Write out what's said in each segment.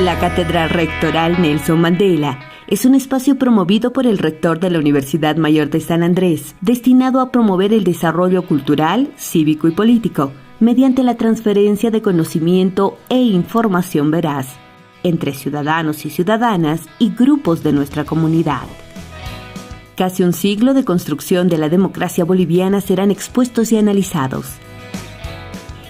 La Cátedra Rectoral Nelson Mandela es un espacio promovido por el rector de la Universidad Mayor de San Andrés, destinado a promover el desarrollo cultural, cívico y político, mediante la transferencia de conocimiento e información veraz entre ciudadanos y ciudadanas y grupos de nuestra comunidad. Casi un siglo de construcción de la democracia boliviana serán expuestos y analizados.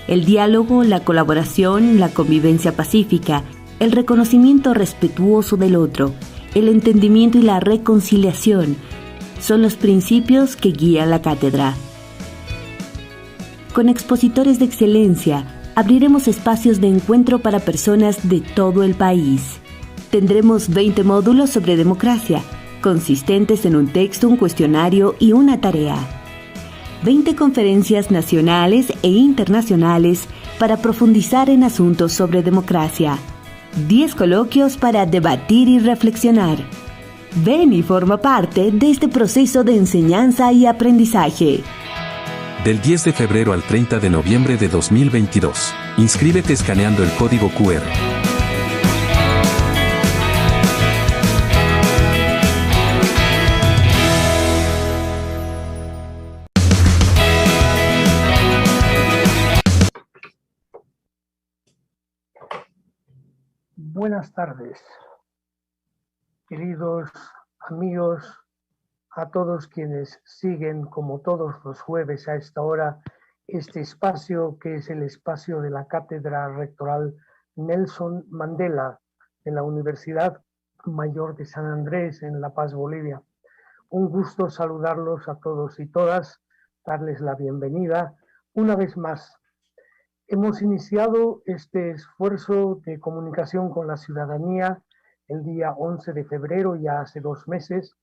El diálogo, la colaboración, la convivencia pacífica, el reconocimiento respetuoso del otro, el entendimiento y la reconciliación son los principios que guían la cátedra. Con expositores de excelencia, abriremos espacios de encuentro para personas de todo el país. Tendremos 20 módulos sobre democracia, consistentes en un texto, un cuestionario y una tarea. 20 conferencias nacionales e internacionales para profundizar en asuntos sobre democracia. 10 coloquios para debatir y reflexionar. Ven y forma parte de este proceso de enseñanza y aprendizaje. Del 10 de febrero al 30 de noviembre de 2022. Inscríbete escaneando el código QR. Buenas tardes, queridos amigos, a todos quienes siguen como todos los jueves a esta hora este espacio que es el espacio de la Cátedra Rectoral Nelson Mandela de la Universidad Mayor de San Andrés en La Paz, Bolivia. Un gusto saludarlos a todos y todas, darles la bienvenida una vez más. Hemos iniciado este esfuerzo de comunicación con la ciudadanía el día 11 de febrero, ya hace 2 meses,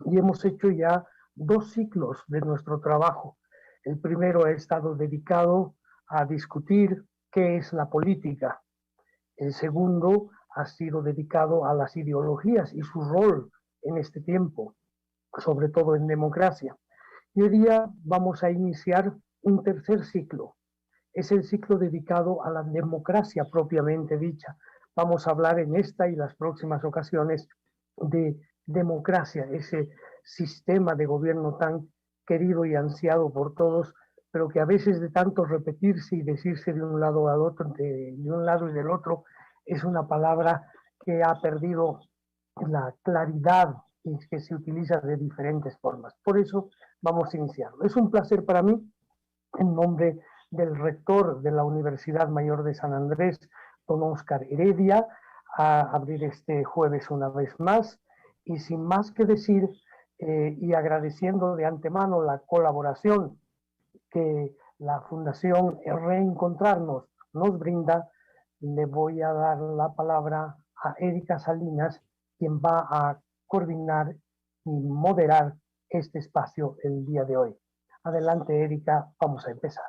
y hemos hecho ya 2 ciclos de nuestro trabajo. El primero ha estado dedicado a discutir qué es la política. El segundo ha sido dedicado a las ideologías y su rol en este tiempo, sobre todo en democracia. Y hoy día vamos a iniciar un tercer ciclo. Es el ciclo dedicado a la democracia propiamente dicha. Vamos a hablar en esta y las próximas ocasiones de democracia, ese sistema de gobierno tan querido y ansiado por todos, pero que a veces de tanto repetirse y decirse de un lado al otro, de un lado y del otro, es una palabra que ha perdido la claridad y que se utiliza de diferentes formas. Por eso vamos a iniciarlo. Es un placer para mí, en nombre del rector de la Universidad Mayor de San Andrés, don Óscar Heredia, a abrir este jueves una vez más. Y sin más que decir, y agradeciendo de antemano la colaboración que la Fundación Reencontrarnos nos brinda, le voy a dar la palabra a Erika Salinas, quien va a coordinar y moderar este espacio el día de hoy. Adelante, Erika, vamos a empezar.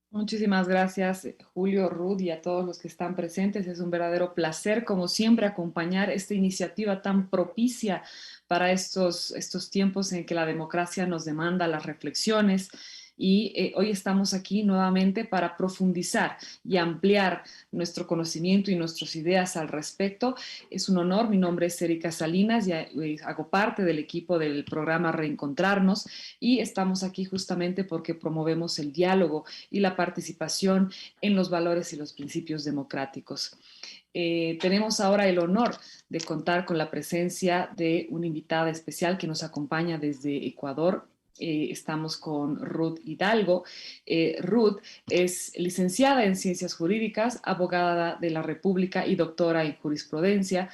Muchísimas gracias, Julio, Ruth, y a todos los que están presentes. Es un verdadero placer, como siempre, acompañar esta iniciativa tan propicia para estos tiempos en que la democracia nos demanda las reflexiones. Y hoy estamos aquí nuevamente para profundizar y ampliar nuestro conocimiento y nuestras ideas al respecto. Es un honor, mi nombre es Erika Salinas y hago parte del equipo del programa Reencontrarnos, y estamos aquí justamente porque promovemos el diálogo y la participación en los valores y los principios democráticos. Tenemos ahora el honor de contar con la presencia de una invitada especial que nos acompaña desde Ecuador. Estamos con Ruth Hidalgo. Ruth es licenciada en Ciencias Jurídicas, abogada de la República y doctora en Jurisprudencia,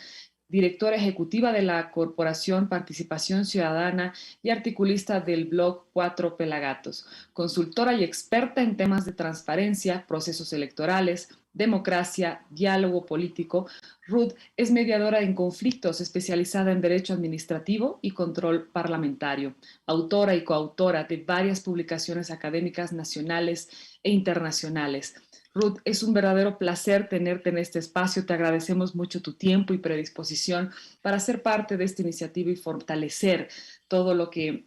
directora ejecutiva de la Corporación Participación Ciudadana y articulista del blog Cuatro Pelagatos, consultora y experta en temas de transparencia, procesos electorales, democracia, diálogo político. Ruth es mediadora en conflictos, especializada en derecho administrativo y control parlamentario, autora y coautora de varias publicaciones académicas nacionales e internacionales. Ruth, es un verdadero placer tenerte en este espacio. Te agradecemos mucho tu tiempo y predisposición para ser parte de esta iniciativa y fortalecer todo lo que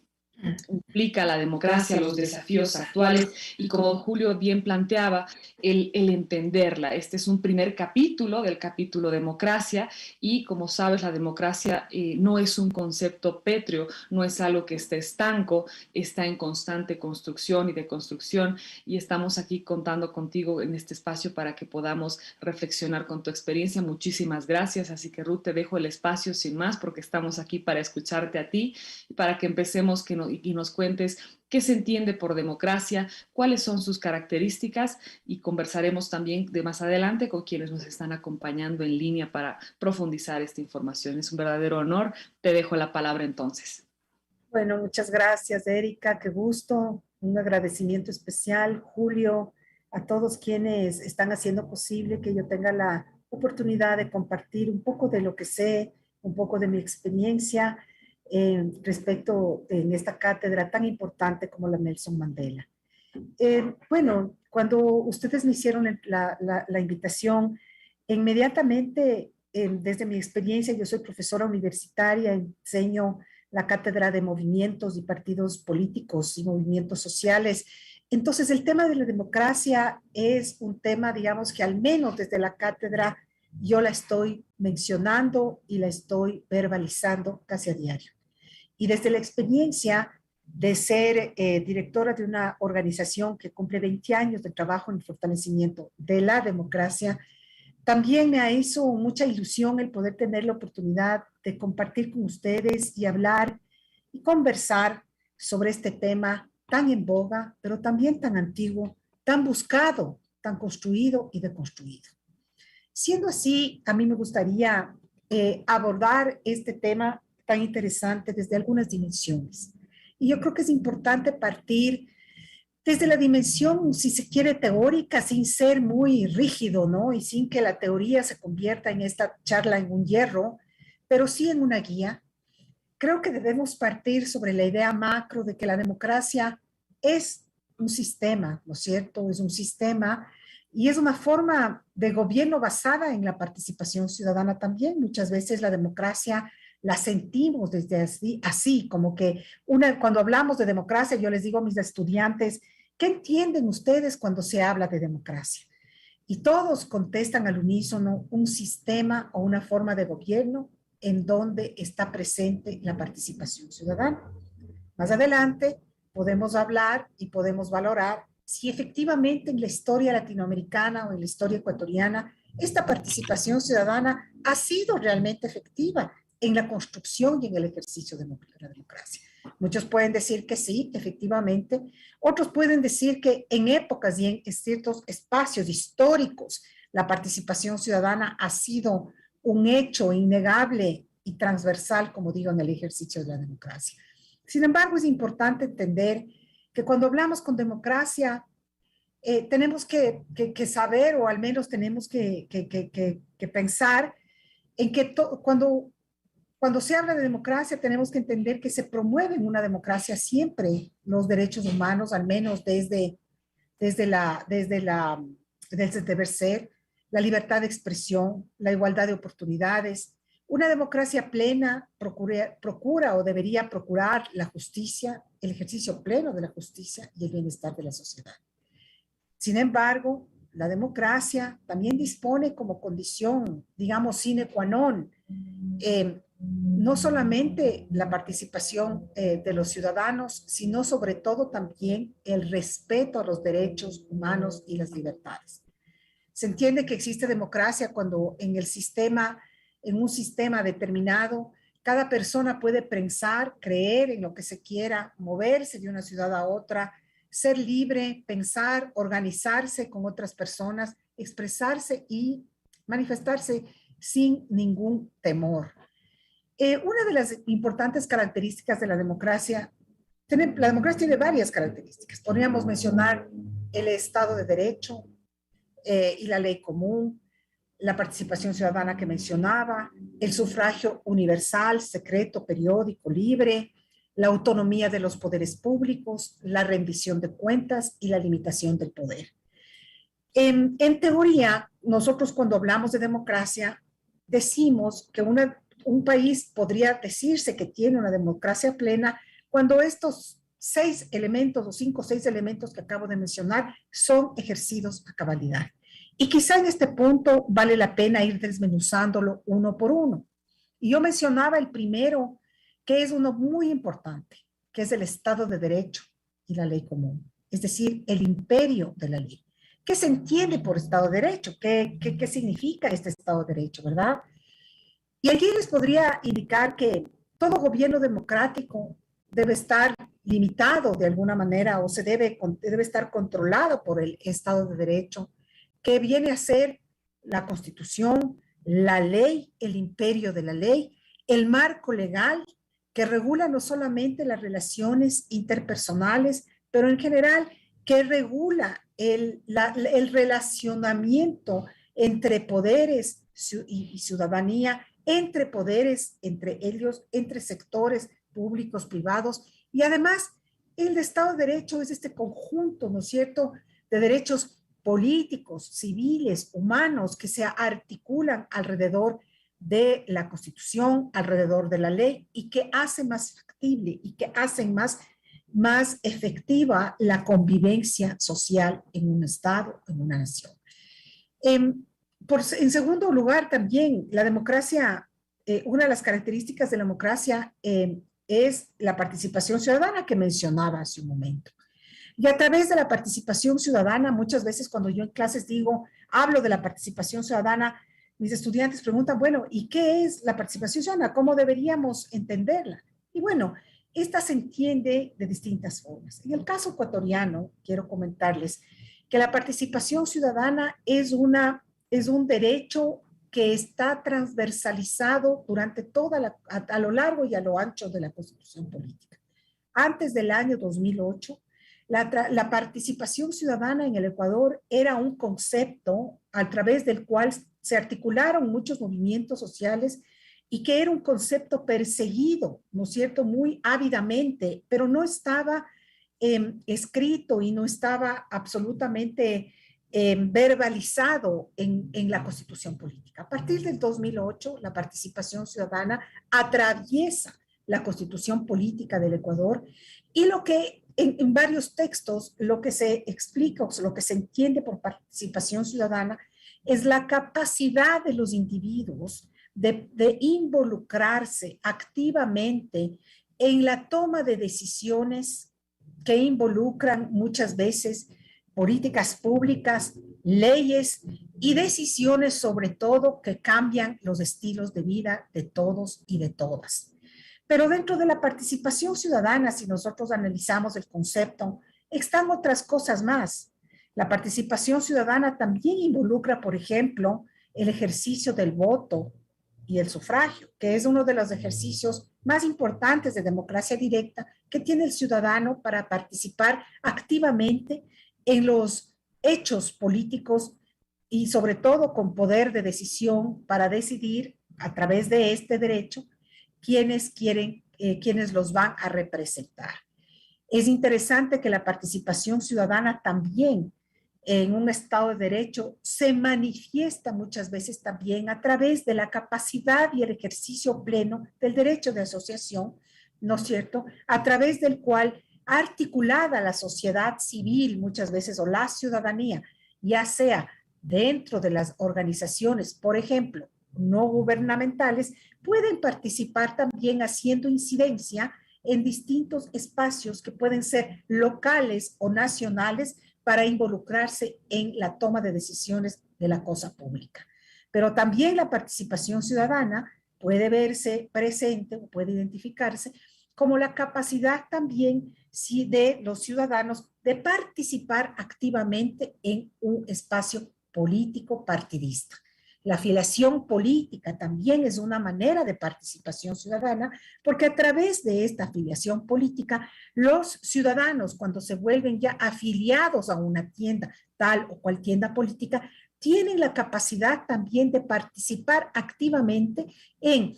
implica la democracia, los desafíos actuales y como Julio bien planteaba, el entenderla. Este es un primer capítulo del capítulo democracia y como sabes la democracia no es un concepto pétreo, no es algo que esté estanco, está en constante construcción y deconstrucción y estamos aquí contando contigo en este espacio para que podamos reflexionar con tu experiencia. Muchísimas gracias, así que Ruth te dejo el espacio sin más porque estamos aquí para escucharte a ti y para que empecemos y nos cuentes qué se entiende por democracia, cuáles son sus características y conversaremos también de más adelante con quienes nos están acompañando en línea para profundizar esta información. Es un verdadero honor. Te dejo la palabra entonces. Bueno, muchas gracias, Erika. Qué gusto. Un agradecimiento especial, Julio, a todos quienes están haciendo posible que yo tenga la oportunidad de compartir un poco de lo que sé, un poco de mi experiencia respecto en esta cátedra tan importante como la Nelson Mandela. Bueno, cuando ustedes me hicieron la invitación, inmediatamente, desde mi experiencia, yo soy profesora universitaria, enseño la cátedra de movimientos y partidos políticos y movimientos sociales. Entonces, el tema de la democracia es un tema, digamos, que al menos desde la cátedra yo la estoy mencionando y la estoy verbalizando casi a diario. Y desde la experiencia de ser directora de una organización que cumple 20 años de trabajo en el fortalecimiento de la democracia, también me hizo mucha ilusión el poder tener la oportunidad de compartir con ustedes y hablar y conversar sobre este tema tan en boga, pero también tan antiguo, tan buscado, tan construido y deconstruido. Siendo así, a mí me gustaría abordar este tema tan interesante desde algunas dimensiones. Y yo creo que es importante partir desde la dimensión, si se quiere, teórica, sin ser muy rígido, ¿no? Y sin que la teoría se convierta en esta charla en un hierro, pero sí en una guía. Creo que debemos partir sobre la idea macro de que la democracia es un sistema, ¿no es cierto? Es un sistema y es una forma de gobierno basada en la participación ciudadana también. Muchas veces la democracia la sentimos desde así como que cuando hablamos de democracia, yo les digo a mis estudiantes, ¿qué entienden ustedes cuando se habla de democracia? Y todos contestan al unísono un sistema o una forma de gobierno en donde está presente la participación ciudadana. Más adelante podemos hablar y podemos valorar si efectivamente en la historia latinoamericana o en la historia ecuatoriana esta participación ciudadana ha sido realmente efectiva en la construcción y en el ejercicio de la democracia. Muchos pueden decir que sí, efectivamente. Otros pueden decir que en épocas y en ciertos espacios históricos la participación ciudadana ha sido un hecho innegable y transversal, como digo, en el ejercicio de la democracia. Sin embargo, es importante entender que cuando hablamos con democracia, tenemos que saber, o al menos tenemos que pensar en que cuando se habla de democracia, tenemos que entender que se promueve en una democracia siempre los derechos humanos, al menos desde deber ser, la libertad de expresión, la igualdad de oportunidades. Una democracia plena procura o debería procurar la justicia, el ejercicio pleno de la justicia y el bienestar de la sociedad. Sin embargo, la democracia también dispone como condición, digamos, sine qua non, no solamente la participación de los ciudadanos, sino sobre todo también el respeto a los derechos humanos y las libertades. Se entiende que existe democracia cuando en un sistema determinado, cada persona puede pensar, creer en lo que se quiera, moverse de una ciudad a otra, ser libre, pensar, organizarse con otras personas, expresarse y manifestarse sin ningún temor. Una de las importantes características de la democracia tiene varias características. Podríamos mencionar el Estado de Derecho y la ley común, la participación ciudadana que mencionaba, el sufragio universal, secreto, periódico, libre, la autonomía de los poderes públicos, la rendición de cuentas y la limitación del poder. En teoría, nosotros cuando hablamos de democracia, decimos que un país podría decirse que tiene una democracia plena cuando estos 6 elementos o 5 o 6 elementos que acabo de mencionar son ejercidos a cabalidad. Y quizá en este punto vale la pena ir desmenuzándolo uno por uno. Y yo mencionaba el primero, que es uno muy importante, que es el Estado de Derecho y la ley común, es decir, el imperio de la ley. ¿Qué se entiende por Estado de Derecho? ¿Qué significa este Estado de Derecho, verdad? Y aquí les podría indicar que todo gobierno democrático debe estar limitado de alguna manera o debe estar controlado por el Estado de Derecho, que viene a ser la Constitución, la ley, el imperio de la ley, el marco legal que regula no solamente las relaciones interpersonales, pero en general que regula el relacionamiento entre poderes y ciudadanía, entre poderes, entre ellos, entre sectores públicos, privados, y además el Estado de Derecho es este conjunto, ¿no es cierto?, de derechos políticos, civiles, humanos, que se articulan alrededor de la Constitución, alrededor de la ley, y que hacen más factible y que hacen más efectiva la convivencia social en un Estado, en una nación. En segundo lugar, también la democracia, una de las características de la democracia es la participación ciudadana que mencionaba hace un momento. Y a través de la participación ciudadana, muchas veces cuando yo en clases hablo de la participación ciudadana, mis estudiantes preguntan, bueno, ¿y qué es la participación ciudadana? ¿Cómo deberíamos entenderla? Y bueno, esta se entiende de distintas formas. En el caso ecuatoriano, quiero comentarles que la participación ciudadana es un derecho que está transversalizado durante a lo largo y a lo ancho de la Constitución política. Antes del año 2008, la participación ciudadana en el Ecuador era un concepto a través del cual se articularon muchos movimientos sociales y que era un concepto perseguido, ¿no es cierto?, muy ávidamente, pero no estaba escrito y no estaba absolutamente verbalizado en la Constitución política. A partir del 2008, la participación ciudadana atraviesa la Constitución política del Ecuador y lo que en varios textos lo que se explica o lo que se entiende por participación ciudadana es la capacidad de los individuos de involucrarse activamente en la toma de decisiones que involucran muchas veces políticas públicas, leyes y decisiones sobre todo que cambian los estilos de vida de todos y de todas. Pero dentro de la participación ciudadana, si nosotros analizamos el concepto, están otras cosas más. La participación ciudadana también involucra, por ejemplo, el ejercicio del voto y el sufragio, que es uno de los ejercicios más importantes de democracia directa que tiene el ciudadano para participar activamente en los hechos políticos y sobre todo con poder de decisión para decidir a través de este derecho quienes los van a representar. Es interesante que la participación ciudadana también en un Estado de Derecho se manifiesta muchas veces también a través de la capacidad y el ejercicio pleno del derecho de asociación, ¿no es cierto?, a través del cual articulada la sociedad civil muchas veces o la ciudadanía, ya sea dentro de las organizaciones, por ejemplo, no gubernamentales, pueden participar también haciendo incidencia en distintos espacios que pueden ser locales o nacionales para involucrarse en la toma de decisiones de la cosa pública. Pero también la participación ciudadana puede verse presente o puede identificarse como la capacidad también de los ciudadanos de participar activamente en un espacio político partidista. La afiliación política también es una manera de participación ciudadana, porque a través de esta afiliación política, los ciudadanos, cuando se vuelven ya afiliados a una tienda, tal o cual tienda política, tienen la capacidad también de participar activamente en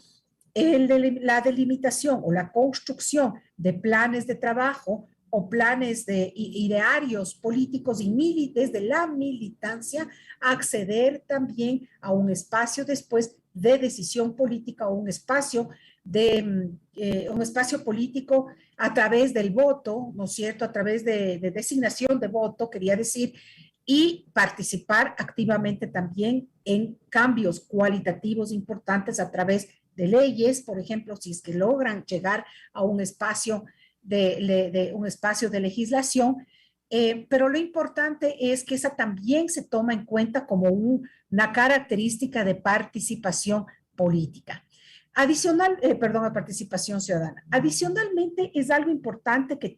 la delimitación o la construcción de planes de trabajo o planes de idearios políticos y desde la militancia acceder también a un espacio después de decisión política o un espacio un espacio político a través del voto, ¿no es cierto? A través de designación de voto, quería decir, y participar activamente también en cambios cualitativos importantes a través de leyes, por ejemplo, si es que logran llegar a un espacio un espacio de legislación, pero lo importante es que esa también se toma en cuenta como una característica de participación política. A participación ciudadana. Adicionalmente, es algo importante que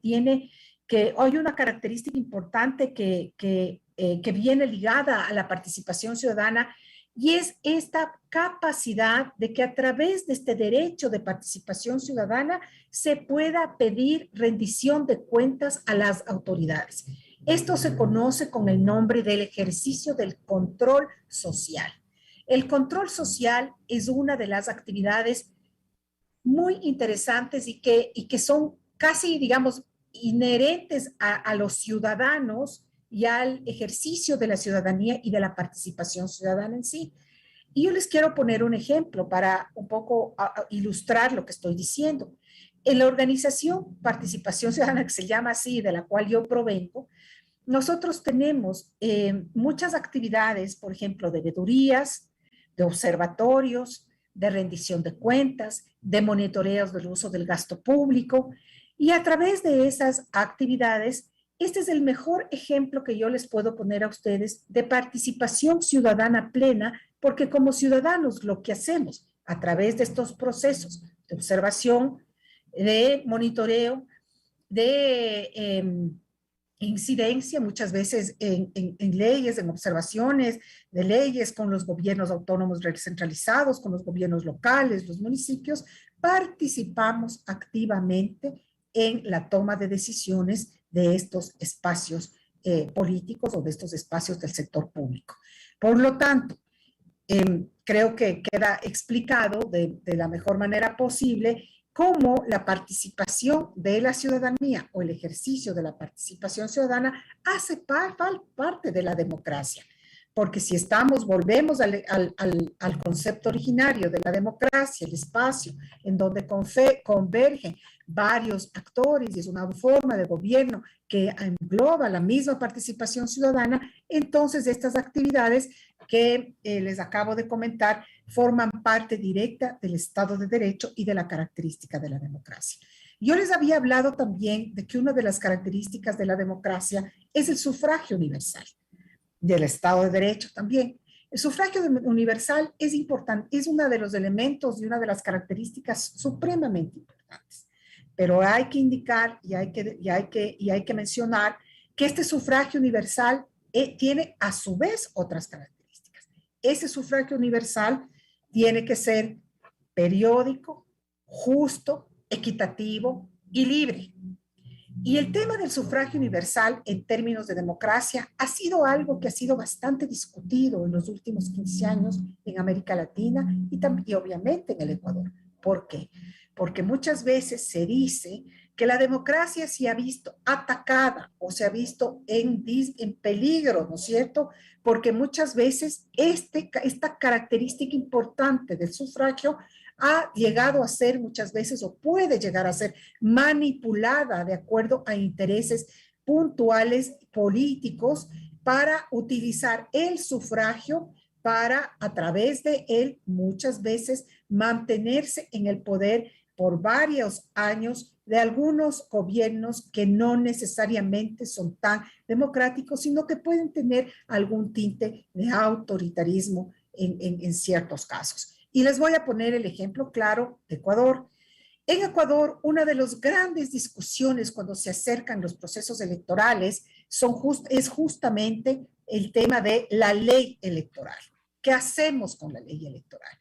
hay una característica importante que viene ligada a la participación ciudadana, y es esta capacidad de que a través de este derecho de participación ciudadana se pueda pedir rendición de cuentas a las autoridades. Esto se conoce con el nombre del ejercicio del control social. El control social es una de las actividades muy interesantes y que son casi, digamos, inherentes a los ciudadanos y al ejercicio de la ciudadanía y de la participación ciudadana en sí. Y yo les quiero poner un ejemplo para un poco ilustrar lo que estoy diciendo. En la organización Participación Ciudadana, que se llama así, de la cual yo provengo, nosotros tenemos muchas actividades, por ejemplo, de veedurías, de observatorios, de rendición de cuentas, de monitoreos del uso del gasto público, y a través de esas actividades, este es el mejor ejemplo que yo les puedo poner a ustedes de participación ciudadana plena, porque como ciudadanos lo que hacemos a través de estos procesos de observación, de monitoreo, de incidencia, muchas veces en leyes, en observaciones de leyes con los gobiernos autónomos descentralizados, con los gobiernos locales, los municipios, participamos activamente en la toma de decisiones de estos espacios políticos o de estos espacios del sector público. Por lo tanto, creo que queda explicado de la mejor manera posible cómo la participación de la ciudadanía o el ejercicio de la participación ciudadana hace parte de la democracia. Porque si volvemos al concepto originario de la democracia, el espacio en donde convergen varios actores y es una forma de gobierno que engloba la misma participación ciudadana, entonces estas actividades que les acabo de comentar forman parte directa del Estado de Derecho y de la característica de la democracia. Yo les había hablado también de que una de las características de la democracia es el sufragio universal, del Estado de Derecho también. El sufragio universal es importante, es uno de los elementos y una de las características supremamente importantes. Pero hay que indicar y hay que mencionar que este sufragio universal tiene a su vez otras características. Ese sufragio universal tiene que ser periódico, justo, equitativo y libre. Y el tema del sufragio universal en términos de democracia ha sido algo que ha sido bastante discutido en los últimos 15 años en América Latina y también obviamente en el Ecuador. ¿Por qué? Porque muchas veces se dice que la democracia se ha visto atacada o se ha visto en peligro, ¿no es cierto? Porque muchas veces esta característica importante del sufragio ha llegado a ser muchas veces o puede llegar a ser manipulada de acuerdo a intereses puntuales políticos para utilizar el sufragio para, a través de él, muchas veces mantenerse en el poder por varios años de algunos gobiernos que no necesariamente son tan democráticos, sino que pueden tener algún tinte de autoritarismo en ciertos casos. Y les voy a poner el ejemplo claro de Ecuador. En Ecuador, una de las grandes discusiones cuando se acercan los procesos electorales es justamente el tema de la ley electoral. ¿Qué hacemos con la ley electoral?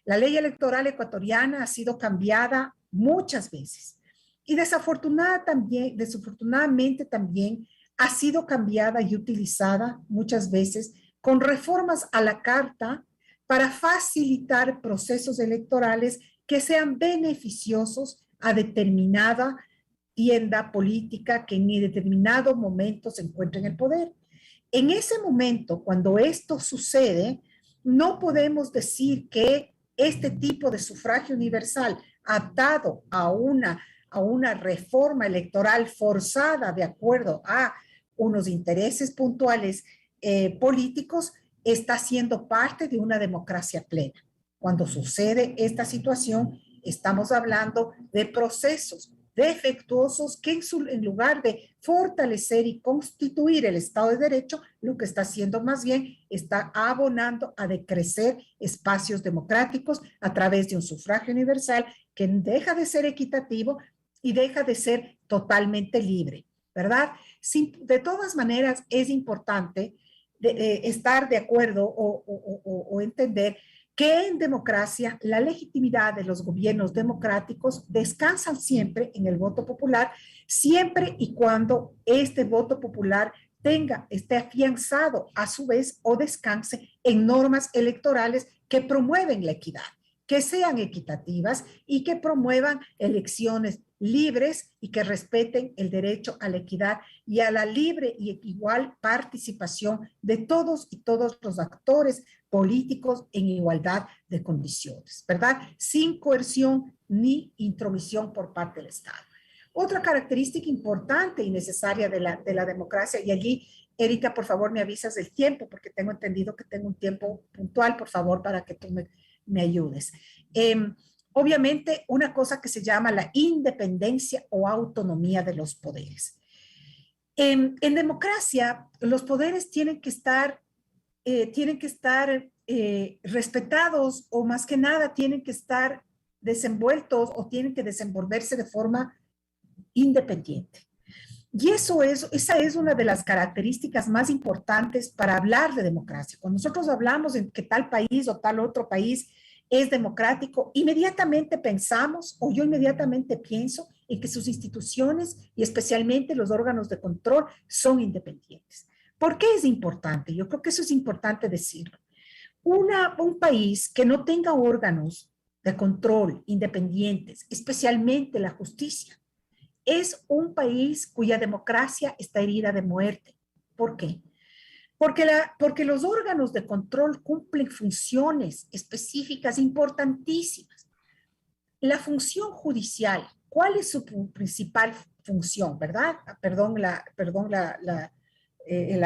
La ley electoral ecuatoriana ha sido cambiada muchas veces y desafortunadamente también ha sido cambiada y utilizada muchas veces con reformas a la carta para facilitar procesos electorales que sean beneficiosos a determinada tienda política que en determinado momento se encuentra en el poder. En ese momento, cuando esto sucede, no podemos decir que este tipo de sufragio universal atado a una reforma electoral forzada de acuerdo a unos intereses puntuales políticos, está siendo parte de una democracia plena. Cuando sucede esta situación, estamos hablando de procesos defectuosos que en lugar de fortalecer y constituir el Estado de Derecho, lo que está haciendo más bien está abonando a decrecer espacios democráticos a través de un sufragio universal que deja de ser equitativo y deja de ser totalmente libre, ¿verdad? De todas maneras, es importante estar de acuerdo o entender que en democracia la legitimidad de los gobiernos democráticos descansan siempre en el voto popular, siempre y cuando este voto popular esté afianzado a su vez o descanse en normas electorales que promueven la equidad, que sean equitativas y que promuevan elecciones libres y que respeten el derecho a la equidad y a la libre y igual participación de todos y todos los actores políticos en igualdad de condiciones, ¿verdad? Sin coerción ni intromisión por parte del Estado. Otra característica importante y necesaria de la democracia, y allí, Erika, por favor, me avisas del tiempo, porque tengo entendido que tengo un tiempo puntual, por favor, para que tú me ayudes. Obviamente, una cosa que se llama la independencia o autonomía de los poderes. En democracia, los poderes tienen que estar respetados, o más que nada tienen que estar desenvueltos o tienen que desenvolverse de forma independiente. Y esa es una de las características más importantes para hablar de democracia. Cuando nosotros hablamos en que tal país o tal otro país es democrático, inmediatamente pensamos, o yo inmediatamente pienso, en que sus instituciones y especialmente los órganos de control son independientes. ¿Por qué es importante? Yo creo que eso es importante decirlo. Un país que no tenga órganos de control independientes, especialmente la justicia, es un país cuya democracia está herida de muerte. ¿Por qué? Porque los órganos de control cumplen funciones específicas importantísimas. La función judicial, ¿cuál es su principal función? ¿Verdad? Perdón la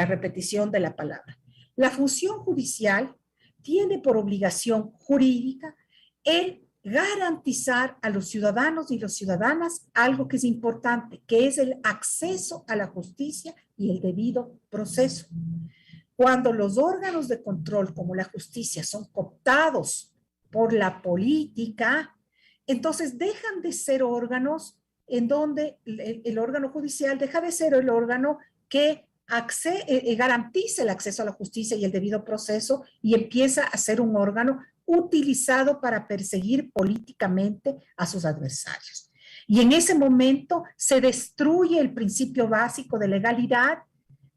repetición de la palabra. La función judicial tiene por obligación jurídica el garantizar a los ciudadanos y las ciudadanas algo que es importante, que es el acceso a la justicia y el debido proceso. Cuando los órganos de control como la justicia son cooptados por la política, entonces dejan de ser órganos en donde el órgano judicial deja de ser el órgano que garantice el acceso a la justicia y el debido proceso y empieza a ser un órgano utilizado para perseguir políticamente a sus adversarios. Y en ese momento se destruye el principio básico de legalidad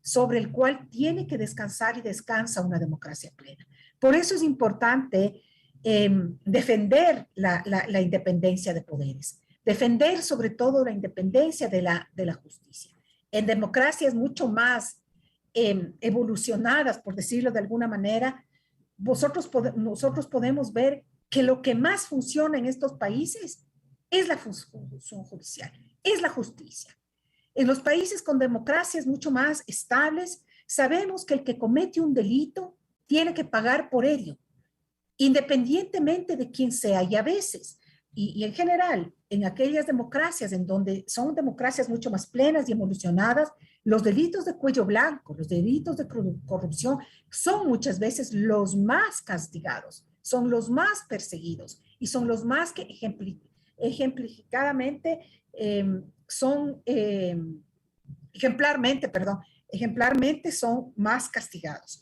sobre el cual tiene que descansar y descansa una democracia plena. Por eso es importante defender la independencia de poderes, defender sobre todo la independencia de la justicia. En democracias mucho más evolucionadas, por decirlo de alguna manera, nosotros podemos ver que lo que más funciona en estos países es la función judicial, es la justicia. En los países con democracias mucho más estables, sabemos que el que comete un delito tiene que pagar por ello, independientemente de quién sea, y a veces, y en general, en aquellas democracias en donde son democracias mucho más plenas y evolucionadas, los delitos de cuello blanco, los delitos de corrupción son muchas veces los más castigados, son los más perseguidos y son los más que ejemplarmente son más castigados.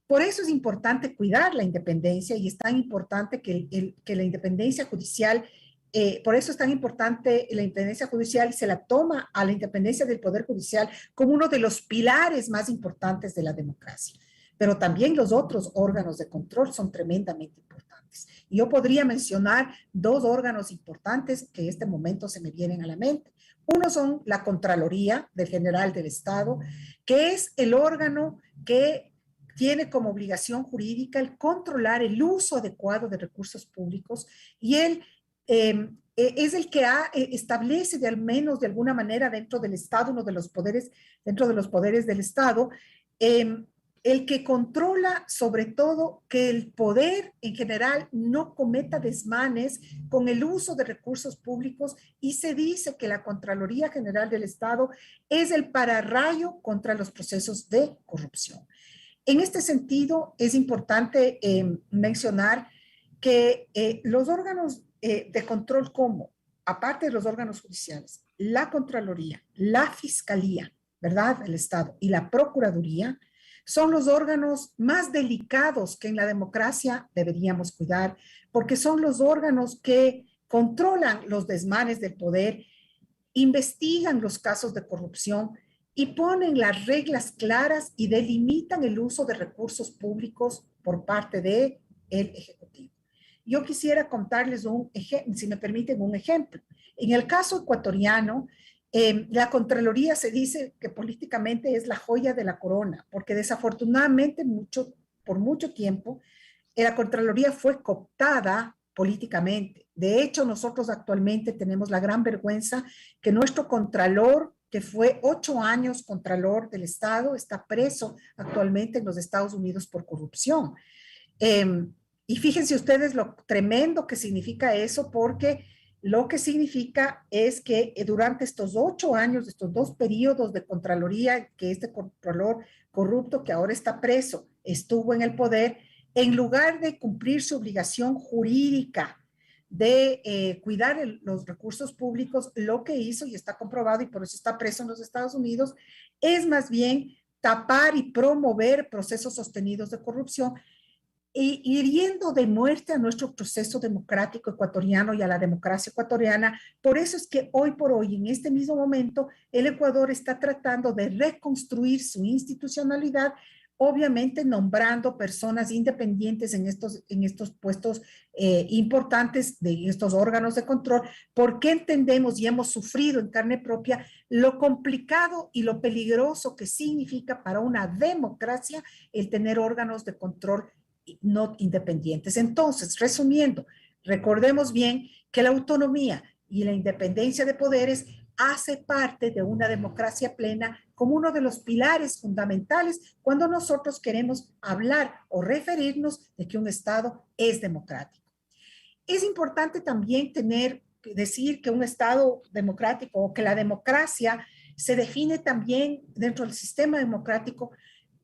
Por eso es importante cuidar la independencia y es tan importante que la independencia judicial, por eso es tan importante la independencia judicial y se la toma a la independencia del Poder Judicial como uno de los pilares más importantes de la democracia. Pero también los otros órganos de control son tremendamente importantes. Y yo podría mencionar dos órganos importantes que en este momento se me vienen a la mente. Uno son la Contraloría del General del Estado, que es el órgano que tiene como obligación jurídica el controlar el uso adecuado de recursos públicos y el es el que establece de al menos de alguna manera dentro del Estado, uno de los poderes, dentro de los poderes del Estado, el que controla sobre todo que el poder en general no cometa desmanes con el uso de recursos públicos, y se dice que la Contraloría General del Estado es el pararrayo contra los procesos de corrupción. En este sentido, es importante mencionar que los órganos de control como, aparte de los órganos judiciales, la Contraloría, la Fiscalía, ¿verdad?, del Estado y la Procuraduría, son los órganos más delicados que en la democracia deberíamos cuidar, porque son los órganos que controlan los desmanes del poder, investigan los casos de corrupción y ponen las reglas claras y delimitan el uso de recursos públicos por parte del Ejecutivo. Yo quisiera contarles si me permiten, un ejemplo. En el caso ecuatoriano, la Contraloría se dice que políticamente es la joya de la corona, porque desafortunadamente por mucho tiempo la Contraloría fue cooptada políticamente. De hecho, nosotros actualmente tenemos la gran vergüenza que nuestro Contralor, que fue 8 años Contralor del Estado, está preso actualmente en los Estados Unidos por corrupción. Y fíjense ustedes lo tremendo que significa eso, porque lo que significa es que durante estos 8 años, estos 2 periodos de Contraloría, que este Contralor corrupto que ahora está preso estuvo en el poder, en lugar de cumplir su obligación jurídica de cuidar los recursos públicos, lo que hizo, y está comprobado y por eso está preso en los Estados Unidos, es más bien tapar y promover procesos sostenidos de corrupción, hiriendo de muerte a nuestro proceso democrático ecuatoriano y a la democracia ecuatoriana. Por eso es que hoy por hoy, en este mismo momento, el Ecuador está tratando de reconstruir su institucionalidad, obviamente nombrando personas independientes en estos puestos importantes de estos órganos de control, porque entendemos y hemos sufrido en carne propia lo complicado y lo peligroso que significa para una democracia el tener órganos de control no independientes. Entonces, resumiendo, recordemos bien que la autonomía y la independencia de poderes hace parte de una democracia plena como uno de los pilares fundamentales cuando nosotros queremos hablar o referirnos de que un Estado es democrático. Es importante también decir que un Estado democrático o que la democracia se define también dentro del sistema democrático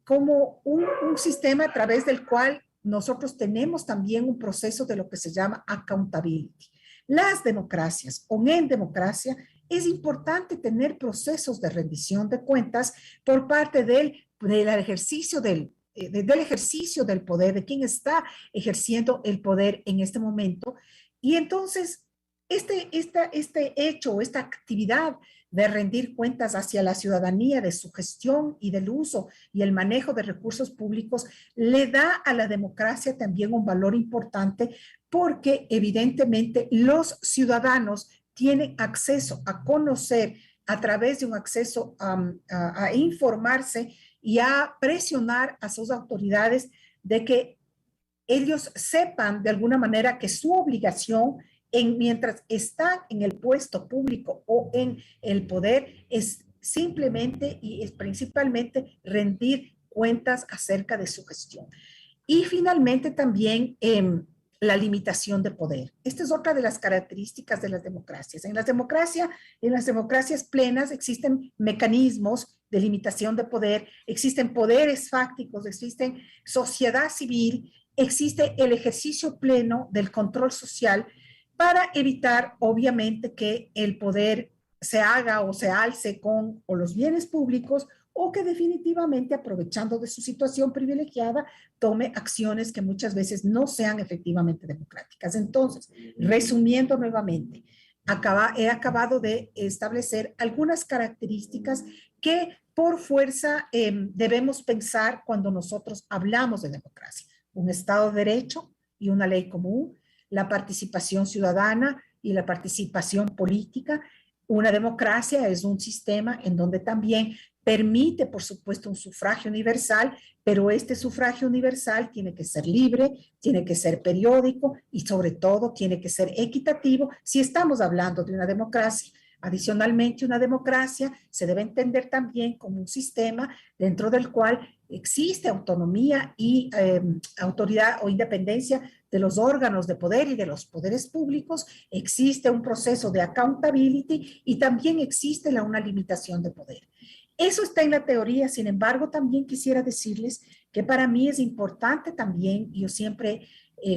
como un sistema a través del cual nosotros tenemos también un proceso de lo que se llama accountability. Las democracias o en democracia es importante tener procesos de rendición de cuentas por parte del ejercicio del poder, de quien está ejerciendo el poder en este momento. Y entonces, este hecho, esta actividad de rendir cuentas hacia la ciudadanía de su gestión y del uso y el manejo de recursos públicos le da a la democracia también un valor importante, porque evidentemente los ciudadanos tienen acceso a conocer a través de un acceso a informarse y a presionar a sus autoridades de que ellos sepan de alguna manera que su obligación mientras están en el puesto público o en el poder es simplemente y es principalmente rendir cuentas acerca de su gestión. Y finalmente también la limitación de poder. Esta es otra de las características de las democracias. En las democracias plenas existen mecanismos de limitación de poder, existen poderes fácticos, existen sociedad civil, existe el ejercicio pleno del control social para evitar, obviamente, que el poder se haga o se alce con los bienes públicos, o que definitivamente, aprovechando de su situación privilegiada, tome acciones que muchas veces no sean efectivamente democráticas. Entonces, resumiendo nuevamente, he acabado de establecer algunas características que por fuerza debemos pensar cuando nosotros hablamos de democracia. Un Estado de Derecho y una ley común, la participación ciudadana y la participación política. Una democracia es un sistema en donde también permite, por supuesto, un sufragio universal, pero este sufragio universal tiene que ser libre, tiene que ser periódico y sobre todo tiene que ser equitativo si estamos hablando de una democracia. Adicionalmente, una democracia se debe entender también como un sistema dentro del cual existe autonomía y autoridad o independencia de los órganos de poder y de los poderes públicos, existe un proceso de accountability y también existe una limitación de poder. Eso está en la teoría, sin embargo, también quisiera decirles que para mí es importante también, yo siempre,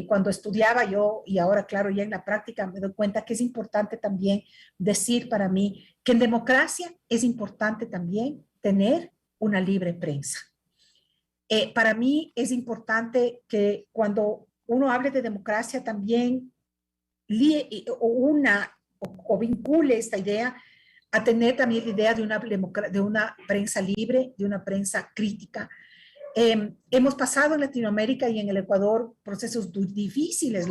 cuando estudiaba yo, y ahora claro, ya en la práctica me doy cuenta que es importante también decir para mí que en democracia es importante también tener una libre prensa. Para mí es importante que cuando uno hable de democracia también o vincule esta idea a tener también la idea de una prensa libre, de una prensa crítica. Hemos pasado en Latinoamérica y en el Ecuador procesos difíciles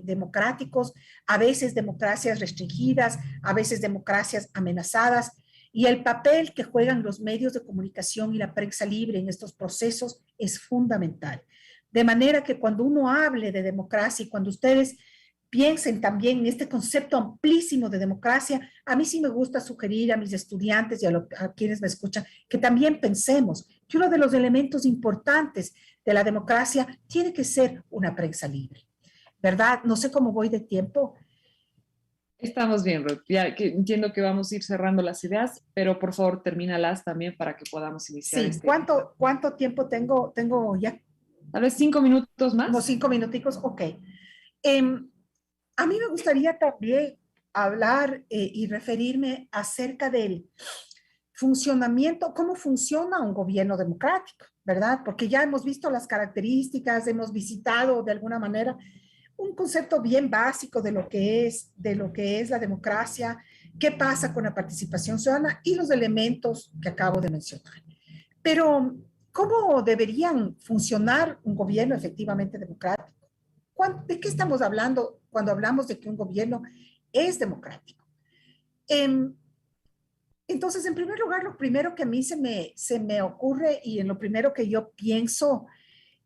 democráticos, a veces democracias restringidas, a veces democracias amenazadas, y el papel que juegan los medios de comunicación y la prensa libre en estos procesos es fundamental. De manera que cuando uno hable de democracia y cuando ustedes piensen también en este concepto amplísimo de democracia, a mí sí me gusta sugerir a mis estudiantes y a quienes me escuchan que también pensemos que uno de los elementos importantes de la democracia tiene que ser una prensa libre, ¿verdad? No sé cómo voy de tiempo. Estamos bien, Ruth. Ya que entiendo que vamos a ir cerrando las ideas, pero por favor termínalas también para que podamos iniciar. Sí, ¿cuánto tiempo tengo? Tengo ya. Tal vez 5 minutos más. Como 5 minuticos, ok. A mí me gustaría también hablar y referirme acerca del funcionamiento, cómo funciona un gobierno democrático, ¿verdad? Porque ya hemos visto las características, hemos visitado de alguna manera un concepto bien básico de lo que es la democracia, qué pasa con la participación ciudadana y los elementos que acabo de mencionar. Pero, ¿cómo deberían funcionar un gobierno efectivamente democrático? ¿De qué estamos hablando cuando hablamos de que un gobierno es democrático? Entonces, en primer lugar, lo primero que a mí se me ocurre y en lo primero que yo pienso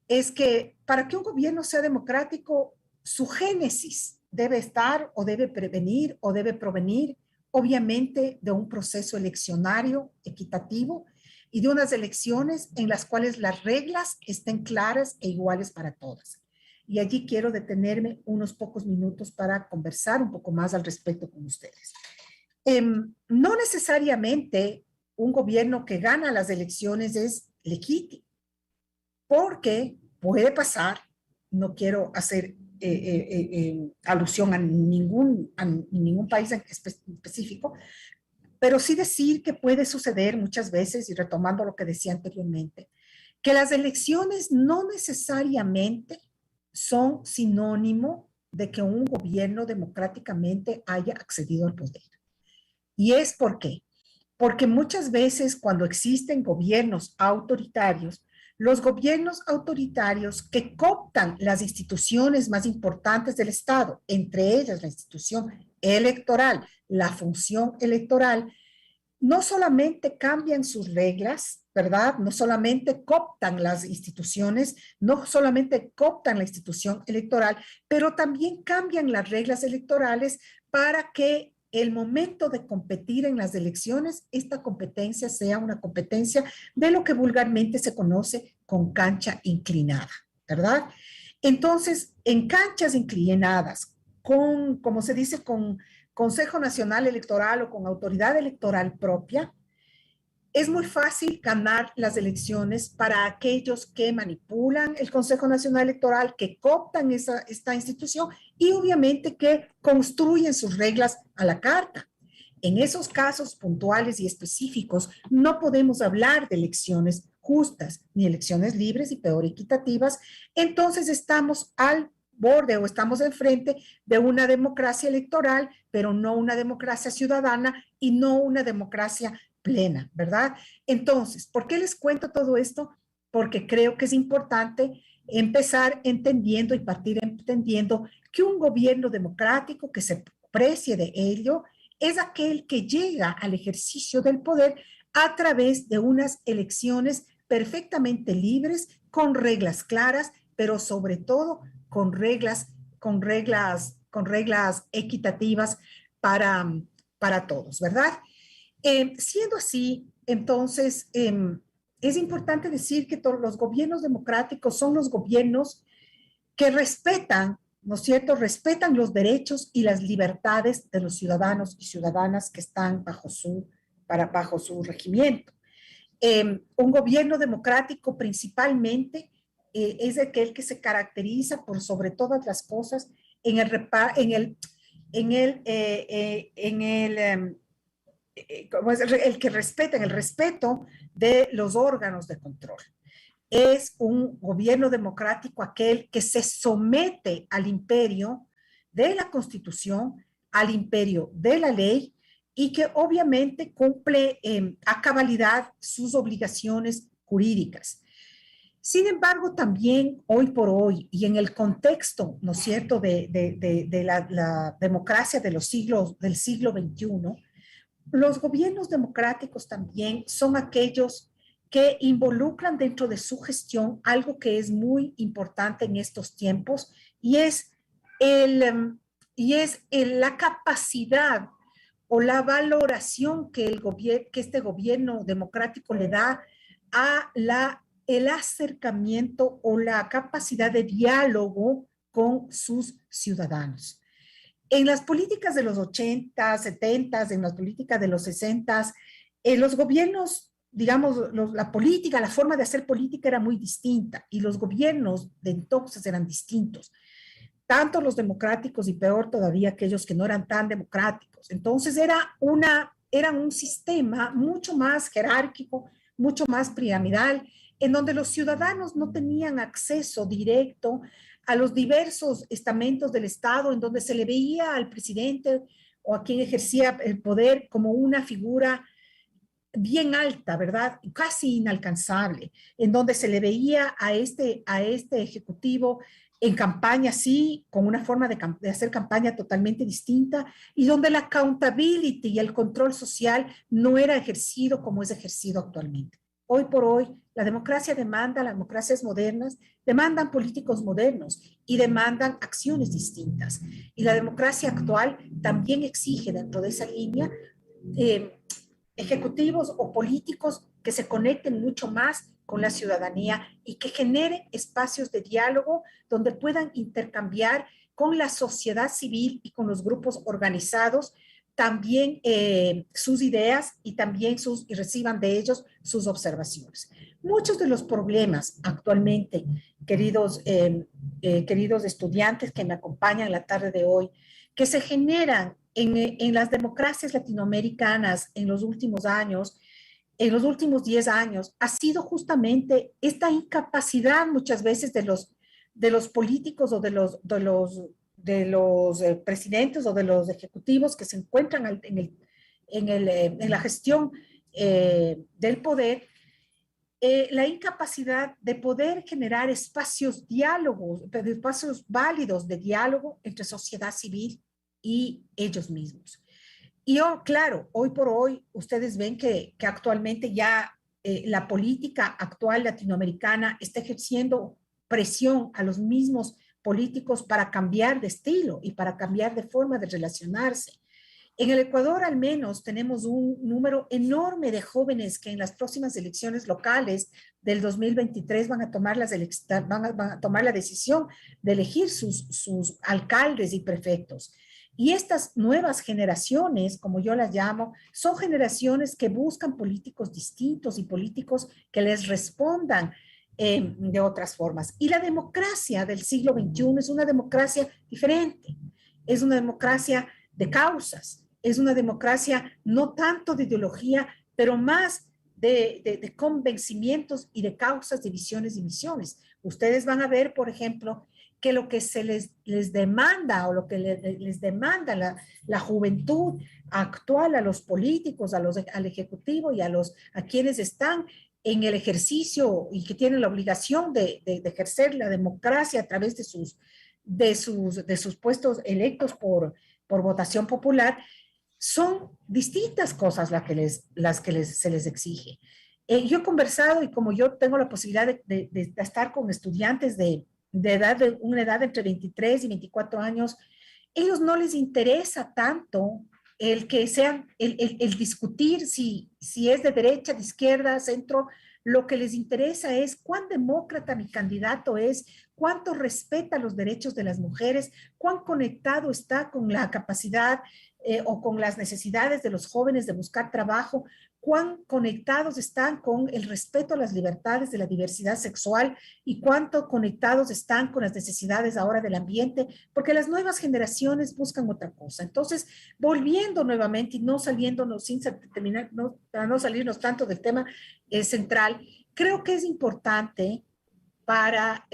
es que para que un gobierno sea democrático, su génesis debe estar o debe prevenir o debe provenir, obviamente, de un proceso eleccionario equitativo y de unas elecciones en las cuales las reglas estén claras e iguales para todas. Y allí quiero detenerme unos pocos minutos para conversar un poco más al respecto con ustedes. No necesariamente un gobierno que gana las elecciones es legítimo, porque puede pasar, no quiero hacer alusión a ningún país en específico, pero sí decir que puede suceder muchas veces, y retomando lo que decía anteriormente, que las elecciones no necesariamente son sinónimo de que un gobierno democráticamente haya accedido al poder. ¿Y es por qué? Porque muchas veces cuando existen gobiernos autoritarios, los gobiernos autoritarios que cooptan las instituciones más importantes del Estado, entre ellas la institución electoral, la función electoral, no solamente cambian sus reglas, ¿verdad? No solamente cooptan las instituciones, no solamente cooptan la institución electoral, pero también cambian las reglas electorales para que el momento de competir en las elecciones, esta competencia sea una competencia de lo que vulgarmente se conoce con cancha inclinada, ¿verdad? Entonces, en canchas inclinadas, como se dice, con Consejo Nacional Electoral o con autoridad electoral propia, es muy fácil ganar las elecciones para aquellos que manipulan el Consejo Nacional Electoral, que cooptan esta institución y obviamente que construyen sus reglas a la carta. En esos casos puntuales y específicos no podemos hablar de elecciones justas, ni elecciones libres y peor equitativas. Entonces estamos al borde o estamos enfrente de una democracia electoral, pero no una democracia ciudadana y no una democracia plena, ¿verdad? Entonces, ¿por qué les cuento todo esto? Porque creo que es importante empezar entendiendo y partir entendiendo que un gobierno democrático que se precie de ello es aquel que llega al ejercicio del poder a través de unas elecciones perfectamente libres, con reglas claras, pero sobre todo con reglas equitativas para todos, ¿verdad? Siendo así, entonces, es importante decir que todos los gobiernos democráticos son los gobiernos que respetan, ¿no es cierto?, respetan los derechos y las libertades de los ciudadanos y ciudadanas que están bajo su regimiento. Un gobierno democrático principalmente es aquel que se caracteriza por sobre todas las cosas en el que respeta, en el respeto de los órganos de control. Es un gobierno democrático aquel que se somete al imperio de la Constitución, al imperio de la ley, y que obviamente cumple a cabalidad sus obligaciones jurídicas. Sin embargo, también hoy por hoy, y en el contexto, ¿no es cierto?, de la democracia del siglo XXI, los gobiernos democráticos también son aquellos que involucran dentro de su gestión algo que es muy importante en estos tiempos, y es la capacidad o la valoración que este gobierno democrático le da a el acercamiento o la capacidad de diálogo con sus ciudadanos. En las políticas de los 80, 70, en las políticas de los 60, los gobiernos, digamos, la política, la forma de hacer política era muy distinta, y los gobiernos de entonces eran distintos, tanto los democráticos y peor todavía aquellos que no eran tan democráticos. Entonces era un sistema mucho más jerárquico, mucho más piramidal, en donde los ciudadanos no tenían acceso directo a los diversos estamentos del Estado, en donde se le veía al presidente o a quien ejercía el poder como una figura bien alta, ¿verdad? Casi inalcanzable, en donde se le veía a este ejecutivo en campaña, sí, con una forma de hacer campaña totalmente distinta, y donde la accountability y el control social no era ejercido como es ejercido actualmente. Hoy por hoy, las democracias modernas demandan políticos modernos y demandan acciones distintas. Y la democracia actual también exige dentro de esa línea ejecutivos o políticos que se conecten mucho más con la ciudadanía y que generen espacios de diálogo donde puedan intercambiar con la sociedad civil y con los grupos organizados también sus ideas y también y reciban de ellos sus observaciones. Muchos de los problemas actualmente, queridos estudiantes que me acompañan la tarde de hoy, que se generan en las democracias latinoamericanas en los últimos años, en los últimos 10 años, ha sido justamente esta incapacidad muchas veces de los políticos o de los presidentes o de los ejecutivos que se encuentran en la gestión del poder, la incapacidad de poder generar espacios válidos de diálogo entre sociedad civil y ellos mismos. Y claro, hoy por hoy ustedes ven que actualmente ya la política actual latinoamericana está ejerciendo presión a los mismos políticos para cambiar de estilo y para cambiar de forma de relacionarse. En el Ecuador al menos tenemos un número enorme de jóvenes que en las próximas elecciones locales del 2023 van a tomar la decisión de elegir sus alcaldes y prefectos. Y estas nuevas generaciones, como yo las llamo, son generaciones que buscan políticos distintos y políticos que les respondan de otras formas. Y la democracia del siglo XXI es una democracia diferente, es una democracia de causas, es una democracia no tanto de ideología, pero más de convencimientos y de causas, de visiones y misiones. Ustedes van a ver, por ejemplo, que lo que se les demanda o lo que les demanda la juventud actual a los políticos, al ejecutivo y a quienes están en el ejercicio y que tienen la obligación de ejercer la democracia a través de sus puestos electos por votación popular, son distintas cosas las que se les exige. Yo he conversado y como yo tengo la posibilidad de estar con estudiantes de una edad entre 23 y 24 años, ellos no les interesa tanto el que sean, el discutir si es de derecha, de izquierda, centro. Lo que les interesa es cuán demócrata mi candidato es, cuánto respeta los derechos de las mujeres, cuán conectado está con la capacidad o con las necesidades de los jóvenes de buscar trabajo, cuán conectados están con el respeto a las libertades de la diversidad sexual y cuánto conectados están con las necesidades ahora del ambiente, porque las nuevas generaciones buscan otra cosa. Entonces, volviendo nuevamente y no saliéndonos sin terminar, para no salirnos tanto del tema central, creo que es importante para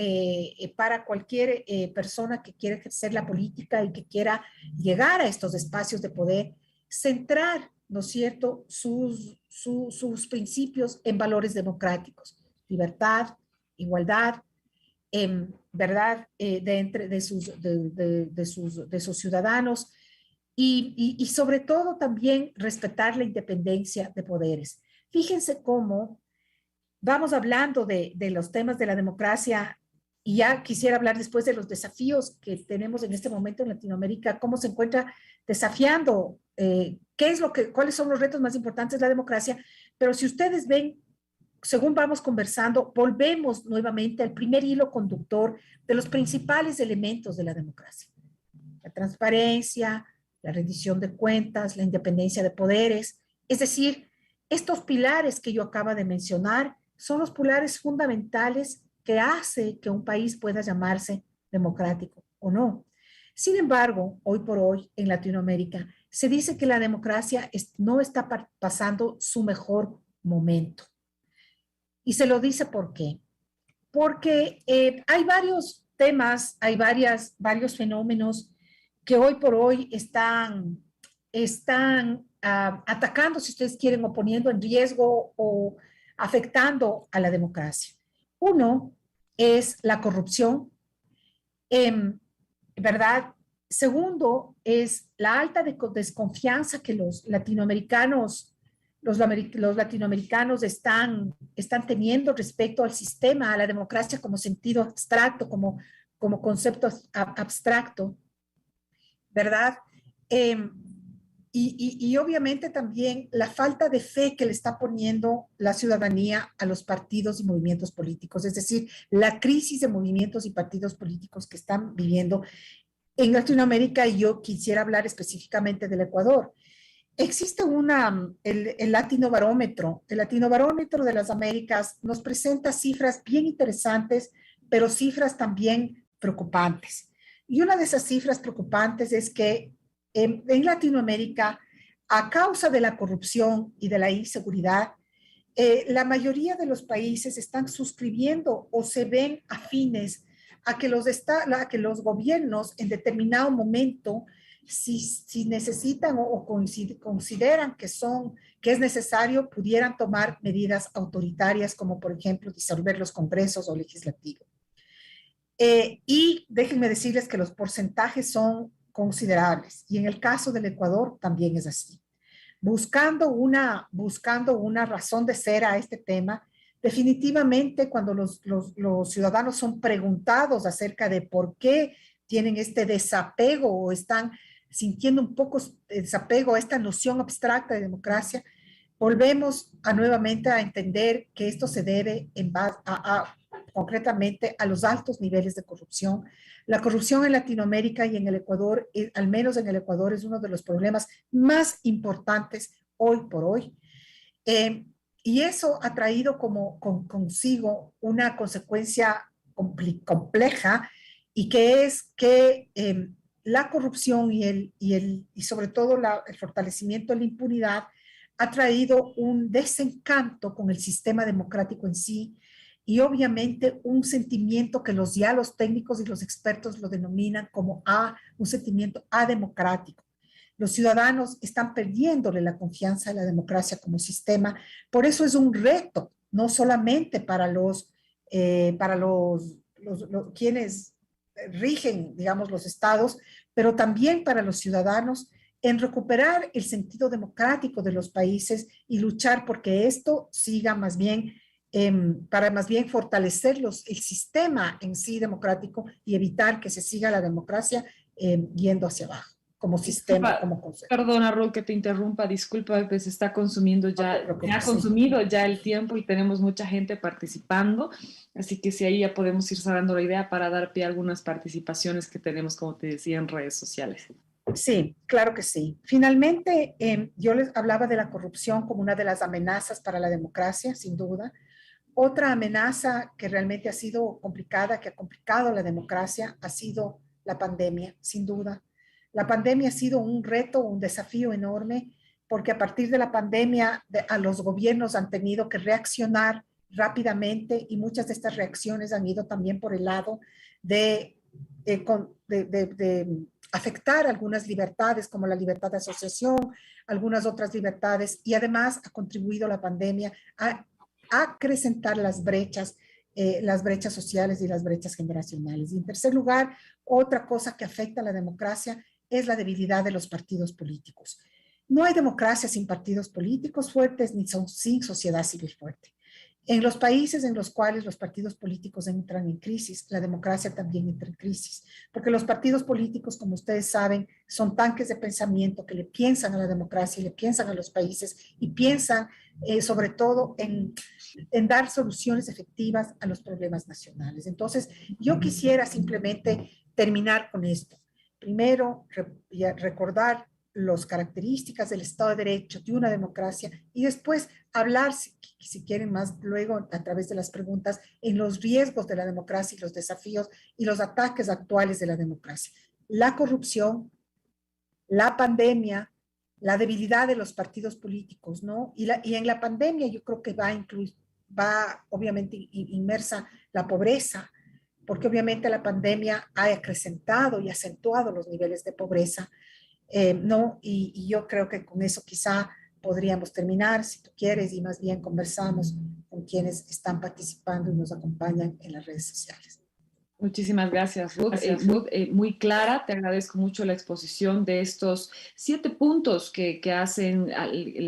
cualquier persona que quiera ejercer la política y que quiera llegar a estos espacios de poder, centrar, ¿no es cierto?, sus principios en valores democráticos, libertad, igualdad, ¿verdad?, de sus ciudadanos y sobre todo también respetar la independencia de poderes. Fíjense cómo vamos hablando de los temas de la democracia y ya quisiera hablar después de los desafíos que tenemos en este momento en Latinoamérica, cómo se encuentra desafiando, cuáles son los retos más importantes de la democracia, pero si ustedes ven, según vamos conversando, volvemos nuevamente al primer hilo conductor de los principales elementos de la democracia. La transparencia, la rendición de cuentas, la independencia de poderes, es decir, estos pilares que yo acabo de mencionar son los pilares fundamentales que hace que un país pueda llamarse democrático o no. Sin embargo, hoy por hoy en Latinoamérica se dice que la democracia no está pasando su mejor momento. Y se lo dice ¿por qué? Porque hay varios temas, hay varios fenómenos que hoy por hoy están atacando, si ustedes quieren, o poniendo en riesgo o afectando a la democracia. Uno es la corrupción, ¿verdad? Segundo es la alta desconfianza que los latinoamericanos están teniendo respecto al sistema, a la democracia como sentido abstracto, como concepto abstracto, ¿verdad? Y obviamente también la falta de fe que le está poniendo la ciudadanía a los partidos y movimientos políticos, es decir, la crisis de movimientos y partidos políticos que están viviendo en Latinoamérica, y yo quisiera hablar específicamente del Ecuador. Existe el Latinobarómetro. El Latinobarómetro de las Américas nos presenta cifras bien interesantes, pero cifras también preocupantes. Y una de esas cifras preocupantes es que en Latinoamérica, a causa de la corrupción y de la inseguridad, la mayoría de los países están suscribiendo o se ven afines a que los gobiernos en determinado momento, si necesitan o consideran que es necesario, pudieran tomar medidas autoritarias, como por ejemplo disolver los congresos o legislativos. Y déjenme decirles que los porcentajes son considerables. Y en el caso del Ecuador también es así. Buscando una razón de ser a este tema, definitivamente cuando los ciudadanos son preguntados acerca de por qué tienen este desapego o están sintiendo un poco de desapego a esta noción abstracta de democracia, volvemos nuevamente a entender que esto se debe concretamente a los altos niveles de corrupción. La corrupción en Latinoamérica y en el Ecuador, al menos en el Ecuador, es uno de los problemas más importantes hoy por hoy. Y eso ha traído consigo una consecuencia compleja, y que es que la corrupción y sobre todo el fortalecimiento de la impunidad ha traído un desencanto con el sistema democrático en sí, y obviamente un sentimiento que los técnicos y los expertos lo denominan como un sentimiento ademocrático. Los ciudadanos están perdiéndole la confianza a la democracia como sistema. Por eso es un reto, no solamente para quienes rigen, digamos, los estados, pero también para los ciudadanos en recuperar el sentido democrático de los países y luchar porque esto siga más bien, para más bien fortalecer el sistema en sí democrático y evitar que se siga la democracia yendo hacia abajo, como sistema, Disculpa, como concepto. perdona, Ruth, que te interrumpa, disculpa, pues se está consumiendo ya, se ha Sí. consumido ya el tiempo y tenemos mucha gente participando, así que si ahí ya podemos ir cerrando la idea para dar pie a algunas participaciones que tenemos, como te decía, en redes sociales. Sí, claro que sí. Finalmente, yo les hablaba de la corrupción como una de las amenazas para la democracia, sin duda. Otra amenaza que realmente ha sido complicada, que ha complicado la democracia, ha sido la pandemia, sin duda. La pandemia ha sido un reto, un desafío enorme, porque a partir de la pandemia a los gobiernos han tenido que reaccionar rápidamente y muchas de estas reacciones han ido también por el lado de afectar algunas libertades como la libertad de asociación, algunas otras libertades, y además ha contribuido la pandemia a acrecentar las brechas sociales y las brechas generacionales. Y en tercer lugar, otra cosa que afecta a la democracia es la debilidad de los partidos políticos. No hay democracia sin partidos políticos fuertes ni sin sociedad civil fuerte. En los países en los cuales los partidos políticos entran en crisis, la democracia también entra en crisis, porque los partidos políticos, como ustedes saben, son tanques de pensamiento que le piensan a la democracia y le piensan a los países y piensan sobre todo en dar soluciones efectivas a los problemas nacionales. Entonces, yo quisiera simplemente terminar con esto. Primero, recordar las características del Estado de Derecho, de una democracia, y después hablar, si quieren más luego a través de las preguntas, en los riesgos de la democracia y los desafíos y los ataques actuales de la democracia. La corrupción, la pandemia, la debilidad de los partidos políticos, ¿no? Y en la pandemia yo creo que va obviamente inmersa la pobreza, porque obviamente la pandemia ha acrecentado y acentuado los niveles de pobreza, ¿no? Y yo creo que con eso quizá podríamos terminar, si tú quieres, y más bien conversamos con quienes están participando y nos acompañan en las redes sociales. Muchísimas gracias, Ruth. Muy clara, te agradezco mucho la exposición de estos 7 puntos que hacen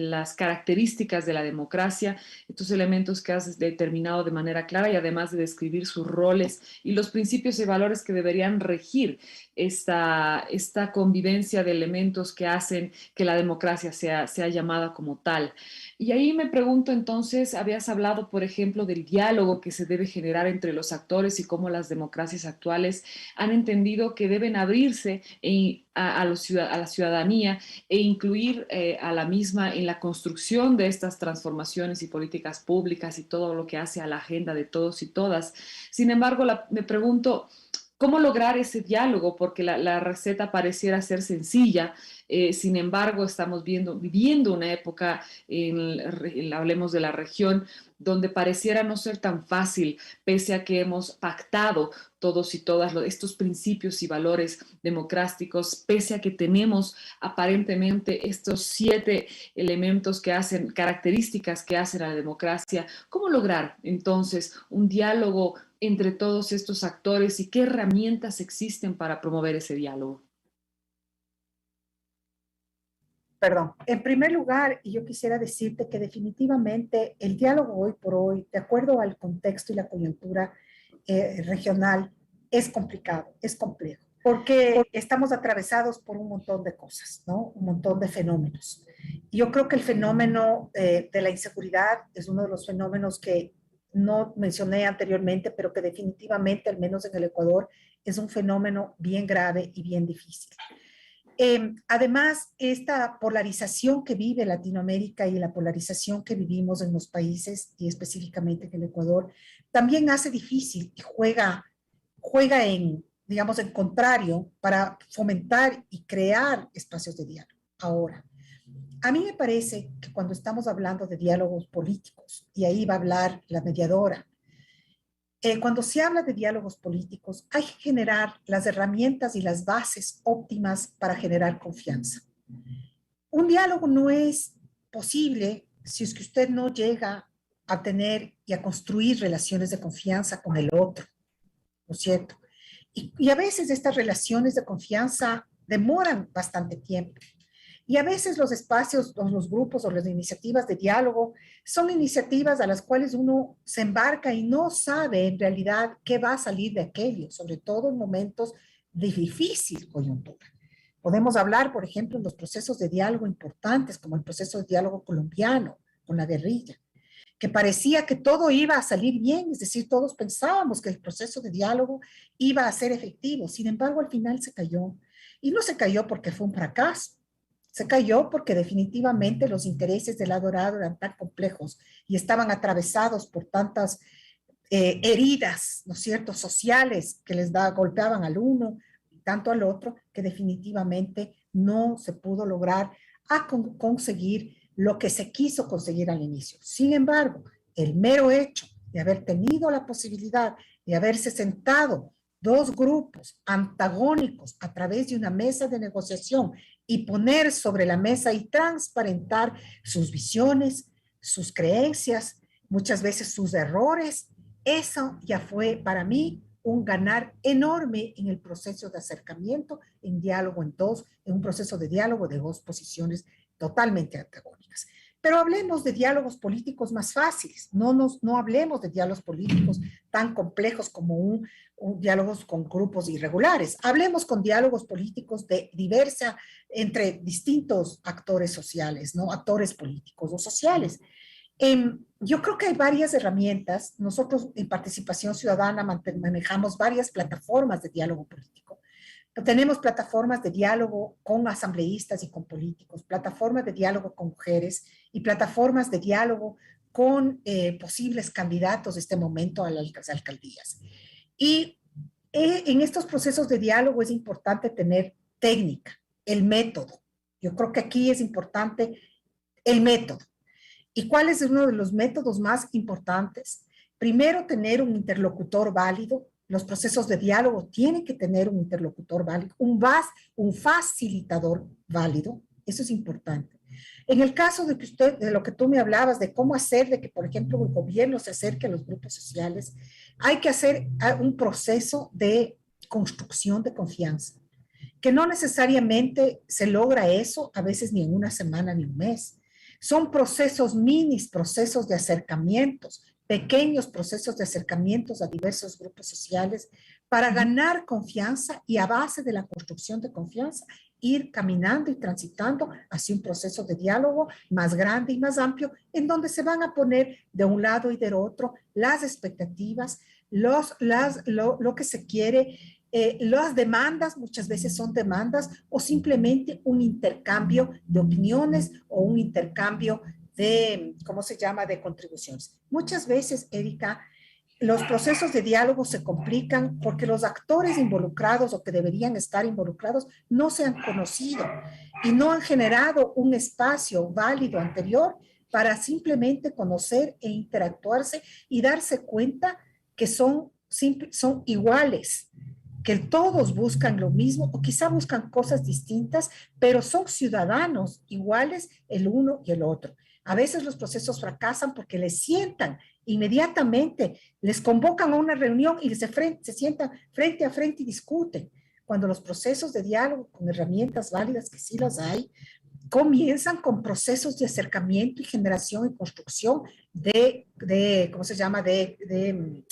las características de la democracia, estos elementos que has determinado de manera clara y además de describir sus roles y los principios y valores que deberían regir esta convivencia de elementos que hacen que la democracia sea llamada como tal. Y ahí me pregunto entonces, habías hablado, por ejemplo, del diálogo que se debe generar entre los actores y cómo las democracias actuales han entendido que deben abrirse a la ciudadanía e incluir a la misma en la construcción de estas transformaciones y políticas públicas y todo lo que hace a la agenda de todos y todas. Sin embargo, me pregunto, ¿cómo lograr ese diálogo? Porque la receta pareciera ser sencilla, sin embargo, estamos viviendo una época, hablemos de la región, donde pareciera no ser tan fácil, pese a que hemos pactado todos y todas estos principios y valores democráticos, pese a que tenemos aparentemente estos 7 elementos que hacen, características que hacen a la democracia. ¿Cómo lograr entonces un diálogo entre todos estos actores y qué herramientas existen para promover ese diálogo? Perdón, en primer lugar, yo quisiera decirte que definitivamente el diálogo hoy por hoy, de acuerdo al contexto y la coyuntura regional, es complicado, es complejo, porque estamos atravesados por un montón de cosas, ¿no? Un montón de fenómenos. Yo creo que el fenómeno de la inseguridad es uno de los fenómenos que no mencioné anteriormente, pero que definitivamente, al menos en el Ecuador, es un fenómeno bien grave y bien difícil. Además, esta polarización que vive Latinoamérica y la polarización que vivimos en los países, y específicamente en el Ecuador, también hace difícil y juega en, digamos, en contrario para fomentar y crear espacios de diálogo. Ahora, a mí me parece que cuando estamos hablando de diálogos políticos, y ahí va a hablar la mediadora, cuando se habla de diálogos políticos, hay que generar las herramientas y las bases óptimas para generar confianza. Un diálogo no es posible si es que usted no llega a tener y a construir relaciones de confianza con el otro, ¿no es cierto? Y a veces estas relaciones de confianza demoran bastante tiempo. Y a veces los espacios, o los grupos o las iniciativas de diálogo son iniciativas a las cuales uno se embarca y no sabe en realidad qué va a salir de aquello, sobre todo en momentos de difícil coyuntura. Podemos hablar, por ejemplo, de los procesos de diálogo importantes, como el proceso de diálogo colombiano con la guerrilla, que parecía que todo iba a salir bien, es decir, todos pensábamos que el proceso de diálogo iba a ser efectivo. Sin embargo, al final se cayó. Y no se cayó porque fue un fracaso. Se cayó porque definitivamente los intereses del lado dorado eran tan complejos y estaban atravesados por tantas heridas, ¿no es cierto?, sociales que les golpeaban al uno y tanto al otro, que definitivamente no se pudo lograr conseguir lo que se quiso conseguir al inicio. Sin embargo, el mero hecho de haber tenido la posibilidad de haberse sentado dos grupos antagónicos a través de una mesa de negociación y poner sobre la mesa y transparentar sus visiones, sus creencias, muchas veces sus errores, eso ya fue para mí un ganar enorme en el proceso de acercamiento, en diálogo en un proceso de diálogo de dos posiciones totalmente antagónicas. Pero hablemos de diálogos políticos más fáciles, no hablemos de diálogos políticos tan complejos como un diálogos con grupos irregulares. Hablemos con diálogos políticos de diversa, entre distintos actores sociales, ¿no? Actores políticos o sociales. Yo creo que hay varias herramientas. Nosotros en Participación Ciudadana manejamos varias plataformas de diálogo político. Tenemos plataformas de diálogo con asambleístas y con políticos, plataformas de diálogo con mujeres y plataformas de diálogo con posibles candidatos de este momento a las alcaldías. Y en estos procesos de diálogo es importante tener técnica, el método. Yo creo que aquí es importante el método. ¿Y cuál es uno de los métodos más importantes? Primero, tener un interlocutor válido. Los procesos de diálogo tienen que tener un interlocutor válido, un facilitador válido. Eso es importante. En el caso de lo que tú me hablabas, de cómo hacer de que, por ejemplo, el gobierno se acerque a los grupos sociales, hay que hacer un proceso de construcción de confianza, que no necesariamente se logra eso a veces ni en una semana ni un mes. Son procesos procesos de acercamientos, pequeños procesos de acercamientos a diversos grupos sociales para ganar confianza y a base de la construcción de confianza ir caminando y transitando hacia un proceso de diálogo más grande y más amplio en donde se van a poner de un lado y del otro las expectativas, lo que se quiere, las demandas, muchas veces son demandas o simplemente un intercambio de opiniones o un intercambio de, ¿cómo se llama?, de contribuciones. Muchas veces, Erika, los procesos de diálogo se complican porque los actores involucrados o que deberían estar involucrados no se han conocido y no han generado un espacio válido anterior para simplemente conocer e interactuarse y darse cuenta que son iguales, que todos buscan lo mismo o quizá buscan cosas distintas, pero son ciudadanos iguales el uno y el otro. A veces los procesos fracasan porque les sientan inmediatamente, les convocan a una reunión y se sientan frente a frente y discuten. Cuando los procesos de diálogo con herramientas válidas, que sí las hay, comienzan con procesos de acercamiento y generación y construcción ¿cómo se llama?, de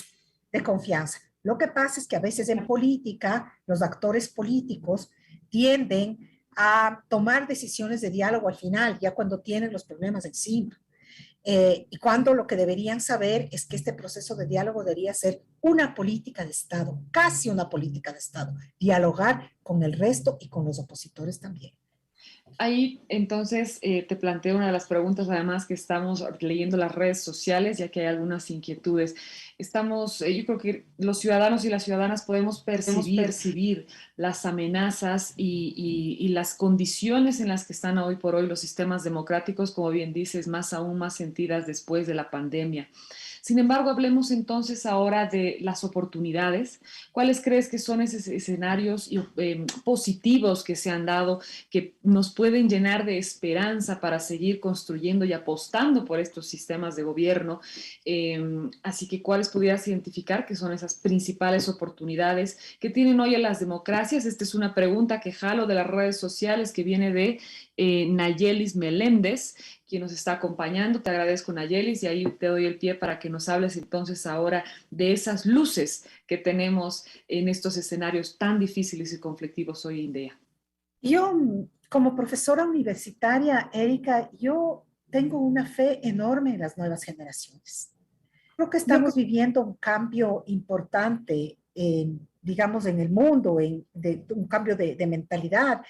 confianza. Lo que pasa es que a veces en política, los actores políticos tienden a tomar decisiones de diálogo al final, ya cuando tienen los problemas encima. Y cuando lo que deberían saber es que este proceso de diálogo debería ser una política de Estado, casi una política de Estado, dialogar con el resto y con los opositores también. Ahí entonces te planteo una de las preguntas además que estamos leyendo las redes sociales, ya que hay algunas inquietudes. Yo creo que los ciudadanos y las ciudadanas podemos percibir las amenazas y las condiciones en las que están hoy por hoy los sistemas democráticos, como bien dices, más aún más sentidas después de la pandemia. Sin embargo, hablemos entonces ahora de las oportunidades. ¿Cuáles crees que son esos escenarios positivos que se han dado, que nos pueden llenar de esperanza para seguir construyendo y apostando por estos sistemas de gobierno? Así que, ¿cuáles pudieras identificar que son esas principales oportunidades que tienen hoy en las democracias? Esta es una pregunta que jalo de las redes sociales, que viene de Nayelis Meléndez, quien nos está acompañando. Te agradezco, Nayelis, y ahí te doy el pie para que nos hables entonces ahora de esas luces que tenemos en estos escenarios tan difíciles y conflictivos hoy en día. Yo, como profesora universitaria, Erika, yo tengo una fe enorme en las nuevas generaciones. Creo que estamos viviendo un cambio importante, digamos, en el mundo, un cambio de mentalidad.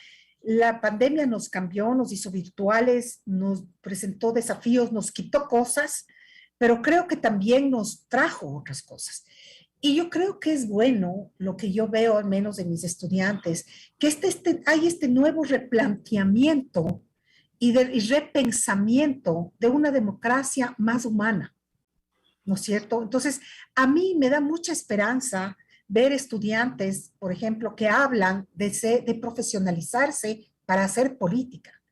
La pandemia nos cambió, nos hizo virtuales, nos presentó desafíos, nos quitó cosas, pero creo que también nos trajo otras cosas. Y yo creo que es bueno lo que yo veo, al menos de mis estudiantes, que hay este nuevo replanteamiento y repensamiento de una democracia más humana, ¿no es cierto? Entonces, a mí me da mucha esperanza ver estudiantes, por ejemplo, que hablan de profesionalizarse para hacer política,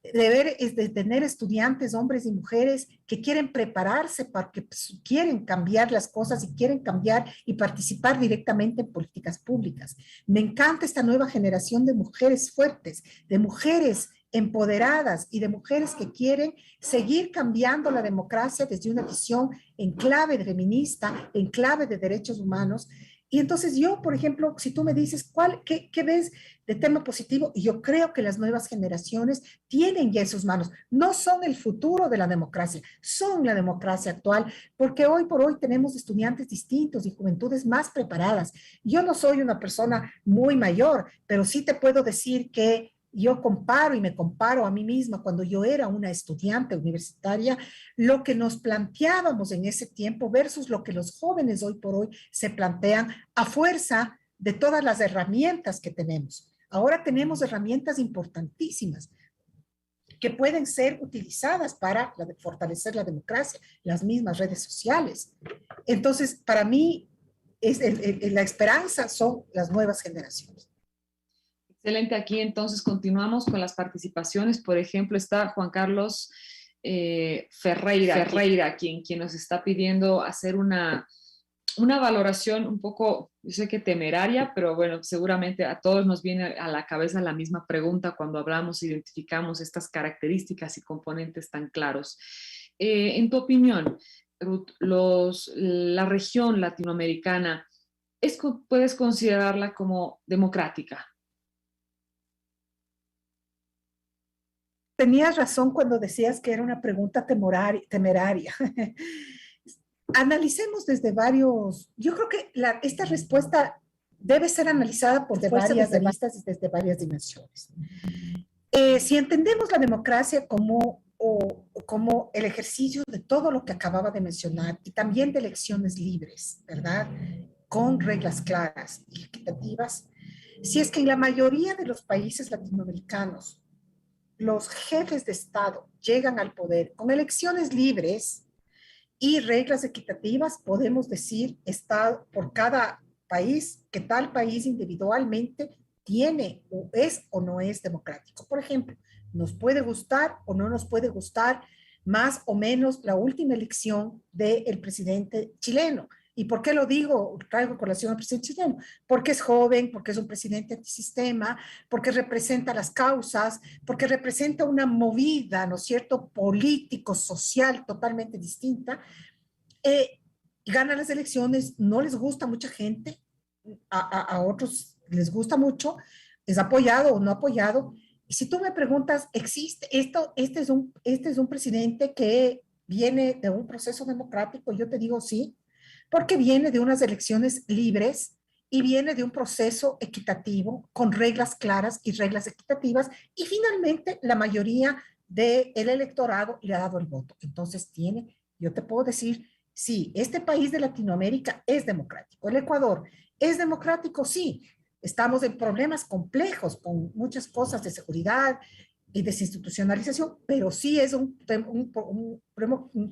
de tener estudiantes, hombres y mujeres, que quieren prepararse porque quieren cambiar las cosas y quieren cambiar y participar directamente en políticas públicas. Me encanta esta nueva generación de mujeres fuertes, de mujeres empoderadas y de mujeres que quieren seguir cambiando la democracia desde una visión en clave de feminista, en clave de derechos humanos. Y entonces yo, por ejemplo, si tú me dices, ¿qué ves de tema positivo? Y yo creo que las nuevas generaciones tienen ya en sus manos, no son el futuro de la democracia, son la democracia actual, porque hoy por hoy tenemos estudiantes distintos y juventudes más preparadas. Yo no soy una persona muy mayor, pero sí te puedo decir que yo comparo y me comparo a mí misma cuando yo era una estudiante universitaria, lo que nos planteábamos en ese tiempo versus lo que los jóvenes hoy por hoy se plantean a fuerza de todas las herramientas que tenemos. Ahora tenemos herramientas importantísimas que pueden ser utilizadas para fortalecer la democracia, las mismas redes sociales. Entonces, para mí, la esperanza son las nuevas generaciones. Excelente, aquí entonces continuamos con las participaciones. Por ejemplo, está Juan Carlos Ferreira, quien nos está pidiendo hacer una valoración un poco, yo sé que temeraria, pero bueno, seguramente a todos nos viene a la cabeza la misma pregunta cuando hablamos, identificamos estas características y componentes tan claros. En tu opinión, Ruth, la región latinoamericana, ¿puedes considerarla como democrática? Tenías razón cuando decías que era una pregunta temeraria. Analicemos desde varios, yo creo que esta respuesta debe ser analizada por varias aristas y desde varias dimensiones. Si entendemos la democracia como el ejercicio de todo lo que acababa de mencionar y también de elecciones libres, ¿verdad? Con reglas claras y equitativas, si es que en la mayoría de los países latinoamericanos los jefes de Estado llegan al poder con elecciones libres y reglas equitativas, podemos decir por cada país que tal país individualmente tiene o es o no es democrático. Por ejemplo, nos puede gustar o no nos puede gustar más o menos la última elección del presidente chileno. ¿Y por qué lo digo? Traigo colación al presidente chileno. Porque es joven, porque es un presidente antisistema, porque representa las causas, porque representa una movida, ¿no es cierto?, político, social, totalmente distinta. Gana las elecciones, no les gusta a mucha gente, a otros les gusta mucho, es apoyado o no apoyado. Y si tú me preguntas, ¿existe esto? Este es un presidente que viene de un proceso democrático, yo te digo sí, porque viene de unas elecciones libres y viene de un proceso equitativo con reglas claras y reglas equitativas, y finalmente la mayoría del electorado le ha dado el voto. Entonces yo te puedo decir, sí, este país de Latinoamérica es democrático. El Ecuador es democrático, sí. Estamos en problemas complejos con muchas cosas de seguridad, y desinstitucionalización, pero sí es un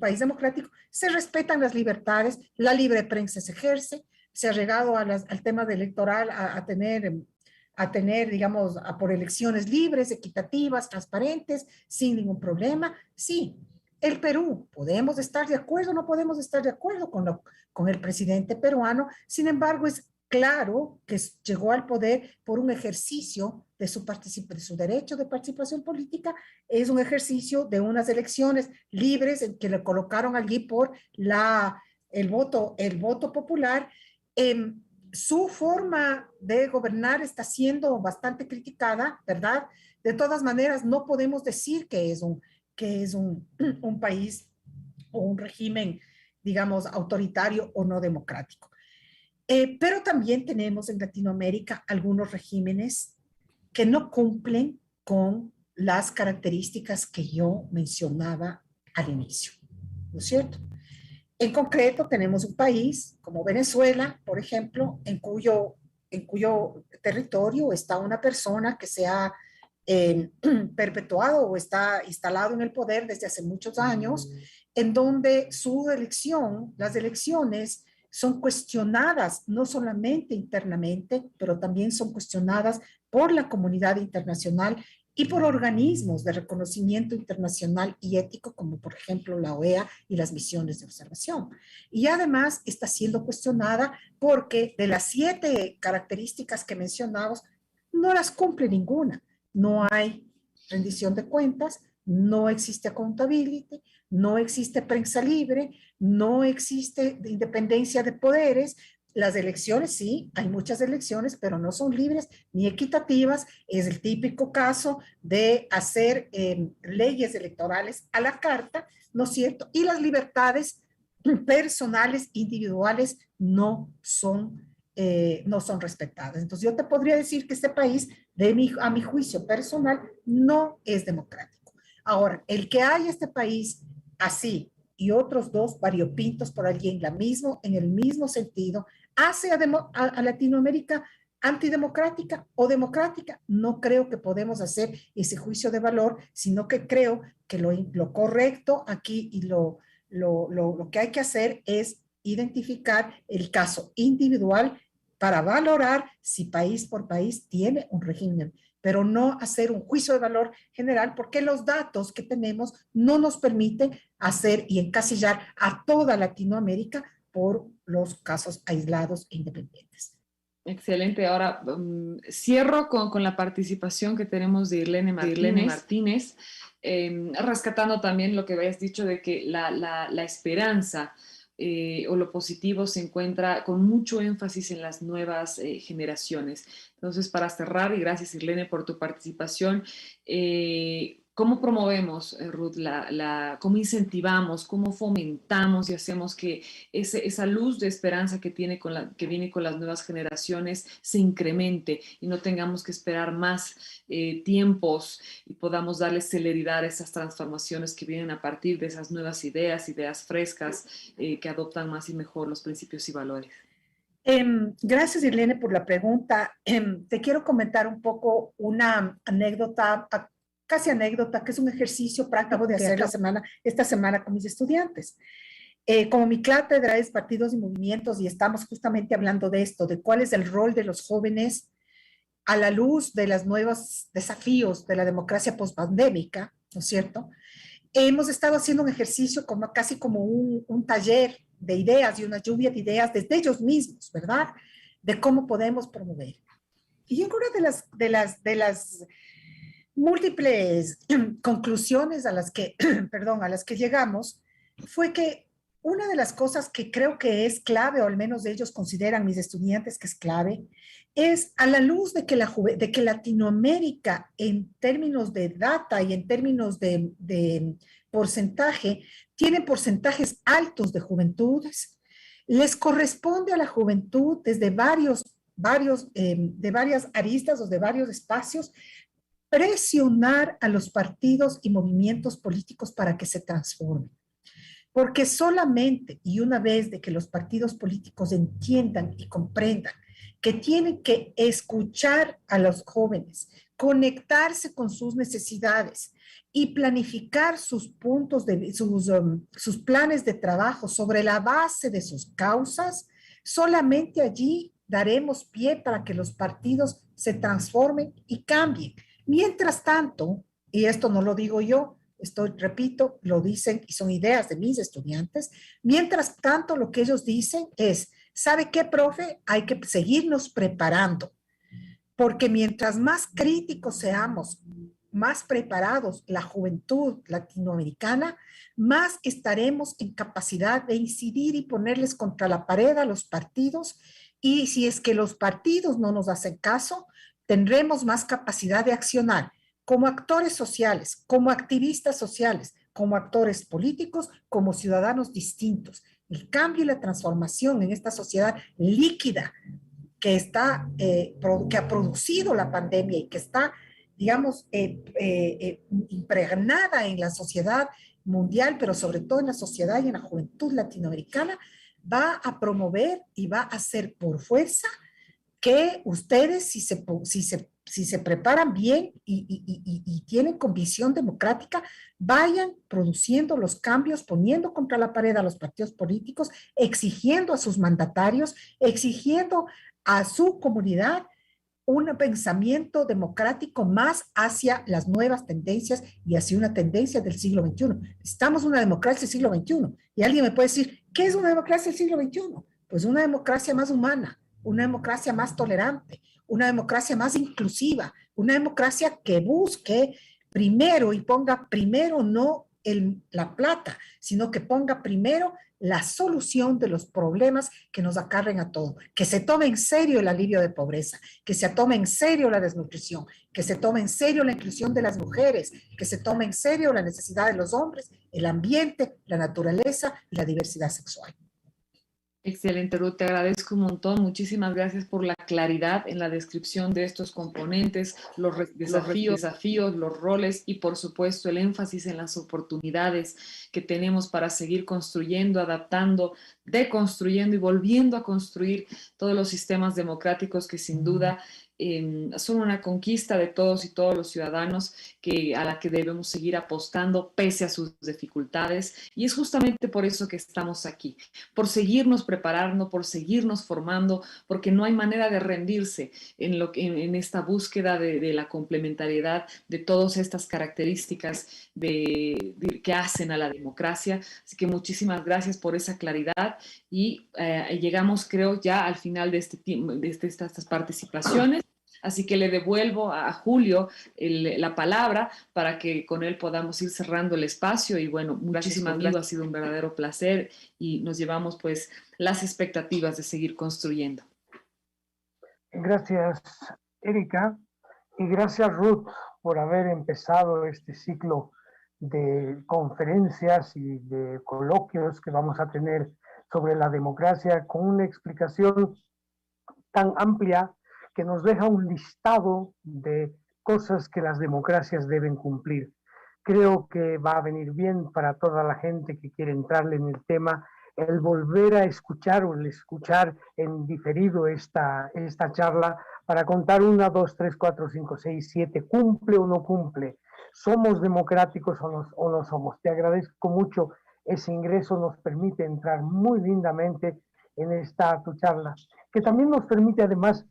país democrático, se respetan las libertades, la libre prensa se ejerce, se ha llegado al tema de electoral a tener, digamos, por elecciones libres, equitativas, transparentes, sin ningún problema. Sí, el Perú, podemos estar de acuerdo, no podemos estar de acuerdo con el presidente peruano, sin embargo, es claro que llegó al poder por un ejercicio de su derecho de participación política, es un ejercicio de unas elecciones libres en que le colocaron allí por el voto popular. Su forma de gobernar está siendo bastante criticada, ¿verdad? De todas maneras, no podemos decir que es un país o un régimen, digamos, autoritario o no democrático. Pero también tenemos en Latinoamérica algunos regímenes que no cumplen con las características que yo mencionaba al inicio, ¿no es cierto? En concreto, tenemos un país como Venezuela, por ejemplo, en cuyo territorio está una persona que se ha perpetuado o está instalado en el poder desde hace muchos años, en donde las elecciones son cuestionadas no solamente internamente, pero también son cuestionadas por la comunidad internacional y por organismos de reconocimiento internacional y ético, como por ejemplo la OEA y las misiones de observación. Y además está siendo cuestionada porque de las 7 características que mencionamos, no las cumple ninguna. No hay rendición de cuentas, no existe accountability, no existe prensa libre, no existe independencia de poderes. Las elecciones, sí, hay muchas elecciones, pero no son libres ni equitativas. Es el típico caso de hacer leyes electorales a la carta, ¿no es cierto? Y las libertades personales, individuales, no son respetadas. Entonces yo te podría decir que este país, a mi juicio personal, no es democrático. Ahora, el que haya este país así y otros 2 variopintos por allí en el mismo sentido, hace a Latinoamérica antidemocrática o democrática. No creo que podemos hacer ese juicio de valor, sino que creo que lo correcto aquí y lo que hay que hacer es identificar el caso individual para valorar si país por país tiene un régimen, pero no hacer un juicio de valor general, porque los datos que tenemos no nos permiten hacer y encasillar a toda Latinoamérica por los casos aislados e independientes. Excelente. Ahora cierro con la participación que tenemos de Irlene Martínez, rescatando también lo que habías dicho de que la esperanza o lo positivo se encuentra con mucho énfasis en las nuevas generaciones. Entonces, para cerrar, y gracias Irlene por tu participación, ¿cómo promovemos, Ruth, cómo incentivamos, cómo fomentamos y hacemos que esa luz de esperanza que viene con las nuevas generaciones se incremente y no tengamos que esperar más tiempos y podamos darle celeridad a esas transformaciones que vienen a partir de esas nuevas ideas frescas que adoptan más y mejor los principios y valores? Gracias, Irlene, por la pregunta. Te quiero comentar un poco una anécdota, casi anécdota, que es un ejercicio práctico de hacer esta semana con mis estudiantes. Como mi cátedra es partidos y movimientos y estamos justamente hablando de esto, de cuál es el rol de los jóvenes a la luz de los nuevos desafíos de la democracia postpandémica, ¿no es cierto? Hemos estado haciendo un ejercicio casi como un taller de ideas y una lluvia de ideas desde ellos mismos, ¿verdad? De cómo podemos promover. Y una de las múltiples conclusiones a las que llegamos fue que una de las cosas que creo que es clave, o al menos ellos consideran, mis estudiantes, que es clave, es a la luz de que Latinoamérica, en términos de data y en términos de porcentaje, tiene porcentajes altos de juventudes. Les corresponde a la juventud desde de varias aristas o de varios espacios presionar a los partidos y movimientos políticos para que se transformen. Porque solamente y una vez de que los partidos políticos entiendan y comprendan que tienen que escuchar a los jóvenes, conectarse con sus necesidades y planificar sus sus planes de trabajo sobre la base de sus causas, solamente allí daremos pie para que los partidos se transformen y cambien. Mientras tanto, y esto no lo digo yo, esto, repito, lo dicen y son ideas de mis estudiantes, mientras tanto lo que ellos dicen es, ¿sabe qué, profe? Hay que seguirnos preparando, porque mientras más críticos seamos, más preparados la juventud latinoamericana, más estaremos en capacidad de incidir y ponerles contra la pared a los partidos, y si es que los partidos no nos hacen caso, tendremos más capacidad de accionar como actores sociales, como activistas sociales, como actores políticos, como ciudadanos distintos. El cambio y la transformación en esta sociedad líquida que ha producido la pandemia y que está, digamos, impregnada en la sociedad mundial, pero sobre todo en la sociedad y en la juventud latinoamericana, va a promover y va a hacer por fuerza que ustedes, si se preparan bien y tienen con visión democrática, vayan produciendo los cambios, poniendo contra la pared a los partidos políticos, exigiendo a sus mandatarios, exigiendo a su comunidad un pensamiento democrático más hacia las nuevas tendencias y hacia una tendencia del siglo XXI. Estamos en una democracia del siglo XXI. Y alguien me puede decir, ¿qué es una democracia del siglo XXI? Pues una democracia más humana, una democracia más tolerante, una democracia más inclusiva, una democracia que busque primero y ponga primero no la plata, sino que ponga primero la solución de los problemas que nos acarren a todos, que se tome en serio el alivio de pobreza, que se tome en serio la desnutrición, que se tome en serio la inclusión de las mujeres, que se tome en serio la necesidad de los hombres, el ambiente, la naturaleza y la diversidad sexual. Excelente, Ruth, te agradezco un montón. Muchísimas gracias por la claridad en la descripción de estos componentes, los desafíos, los roles y, por supuesto, el énfasis en las oportunidades que tenemos para seguir construyendo, adaptando, deconstruyendo y volviendo a construir todos los sistemas democráticos que sin duda son una conquista de todos y todos los ciudadanos a la que debemos seguir apostando pese a sus dificultades. Y es justamente por eso que estamos aquí, por seguirnos preparando, por seguirnos formando, porque no hay manera de rendirse en esta búsqueda de la complementariedad de todas estas características que hacen a la democracia. Así que muchísimas gracias por esa claridad y llegamos, creo, ya al final de estas participaciones. Así que le devuelvo a Julio la palabra para que con él podamos ir cerrando el espacio. Y bueno, muchísimas gracias. Ha sido un verdadero placer y nos llevamos pues las expectativas de seguir construyendo. Gracias, Erika, y gracias, Ruth, por haber empezado este ciclo de conferencias y de coloquios que vamos a tener sobre la democracia con una explicación tan amplia que nos deja un listado de cosas que las democracias deben cumplir. Creo que va a venir bien para toda la gente que quiere entrarle en el tema el volver a escuchar o el escuchar en diferido esta charla para contar 1, 2, 3, 4, 5, 6, 7, cumple o no cumple, somos democráticos o no somos. Te agradezco mucho, ese ingreso nos permite entrar muy lindamente en esta tu charla, que también nos permite además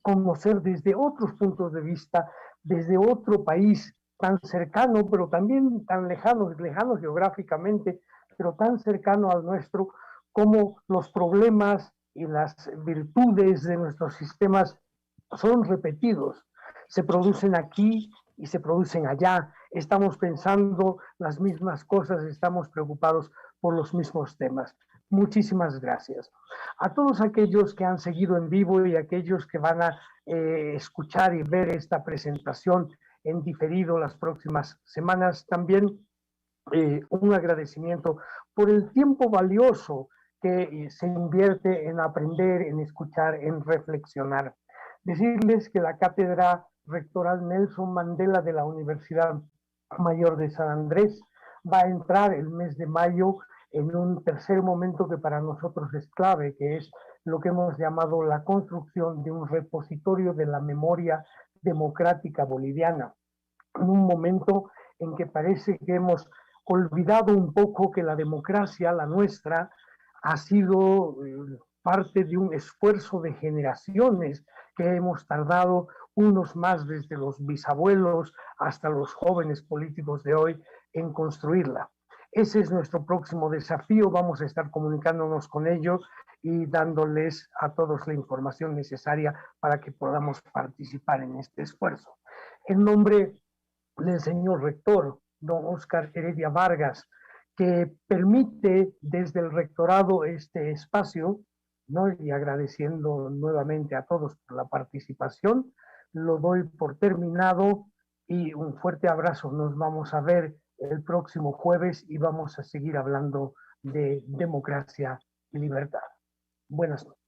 conocer desde otros puntos de vista, desde otro país tan cercano, pero también tan lejano geográficamente, pero tan cercano al nuestro, como los problemas y las virtudes de nuestros sistemas son repetidos, se producen aquí y se producen allá, estamos pensando las mismas cosas, estamos preocupados por los mismos temas. Muchísimas gracias. A todos aquellos que han seguido en vivo y aquellos que van a escuchar y ver esta presentación en diferido las próximas semanas, también un agradecimiento por el tiempo valioso que se invierte en aprender, en escuchar, en reflexionar. Decirles que la Cátedra Rectoral Nelson Mandela de la Universidad Mayor de San Andrés va a entrar el mes de mayo en un tercer momento que para nosotros es clave, que es lo que hemos llamado la construcción de un repositorio de la memoria democrática boliviana, en un momento en que parece que hemos olvidado un poco que la democracia, la nuestra, ha sido parte de un esfuerzo de generaciones que hemos tardado, unos más desde los bisabuelos hasta los jóvenes políticos de hoy, en construirla. Ese es nuestro próximo desafío, vamos a estar comunicándonos con ellos y dándoles a todos la información necesaria para que podamos participar en este esfuerzo. En nombre del señor rector, don Óscar Heredia Vargas, que permite desde el rectorado este espacio, ¿no? Y agradeciendo nuevamente a todos por la participación, lo doy por terminado y un fuerte abrazo. Nos vamos a ver el próximo jueves y vamos a seguir hablando de democracia y libertad. Buenas noches.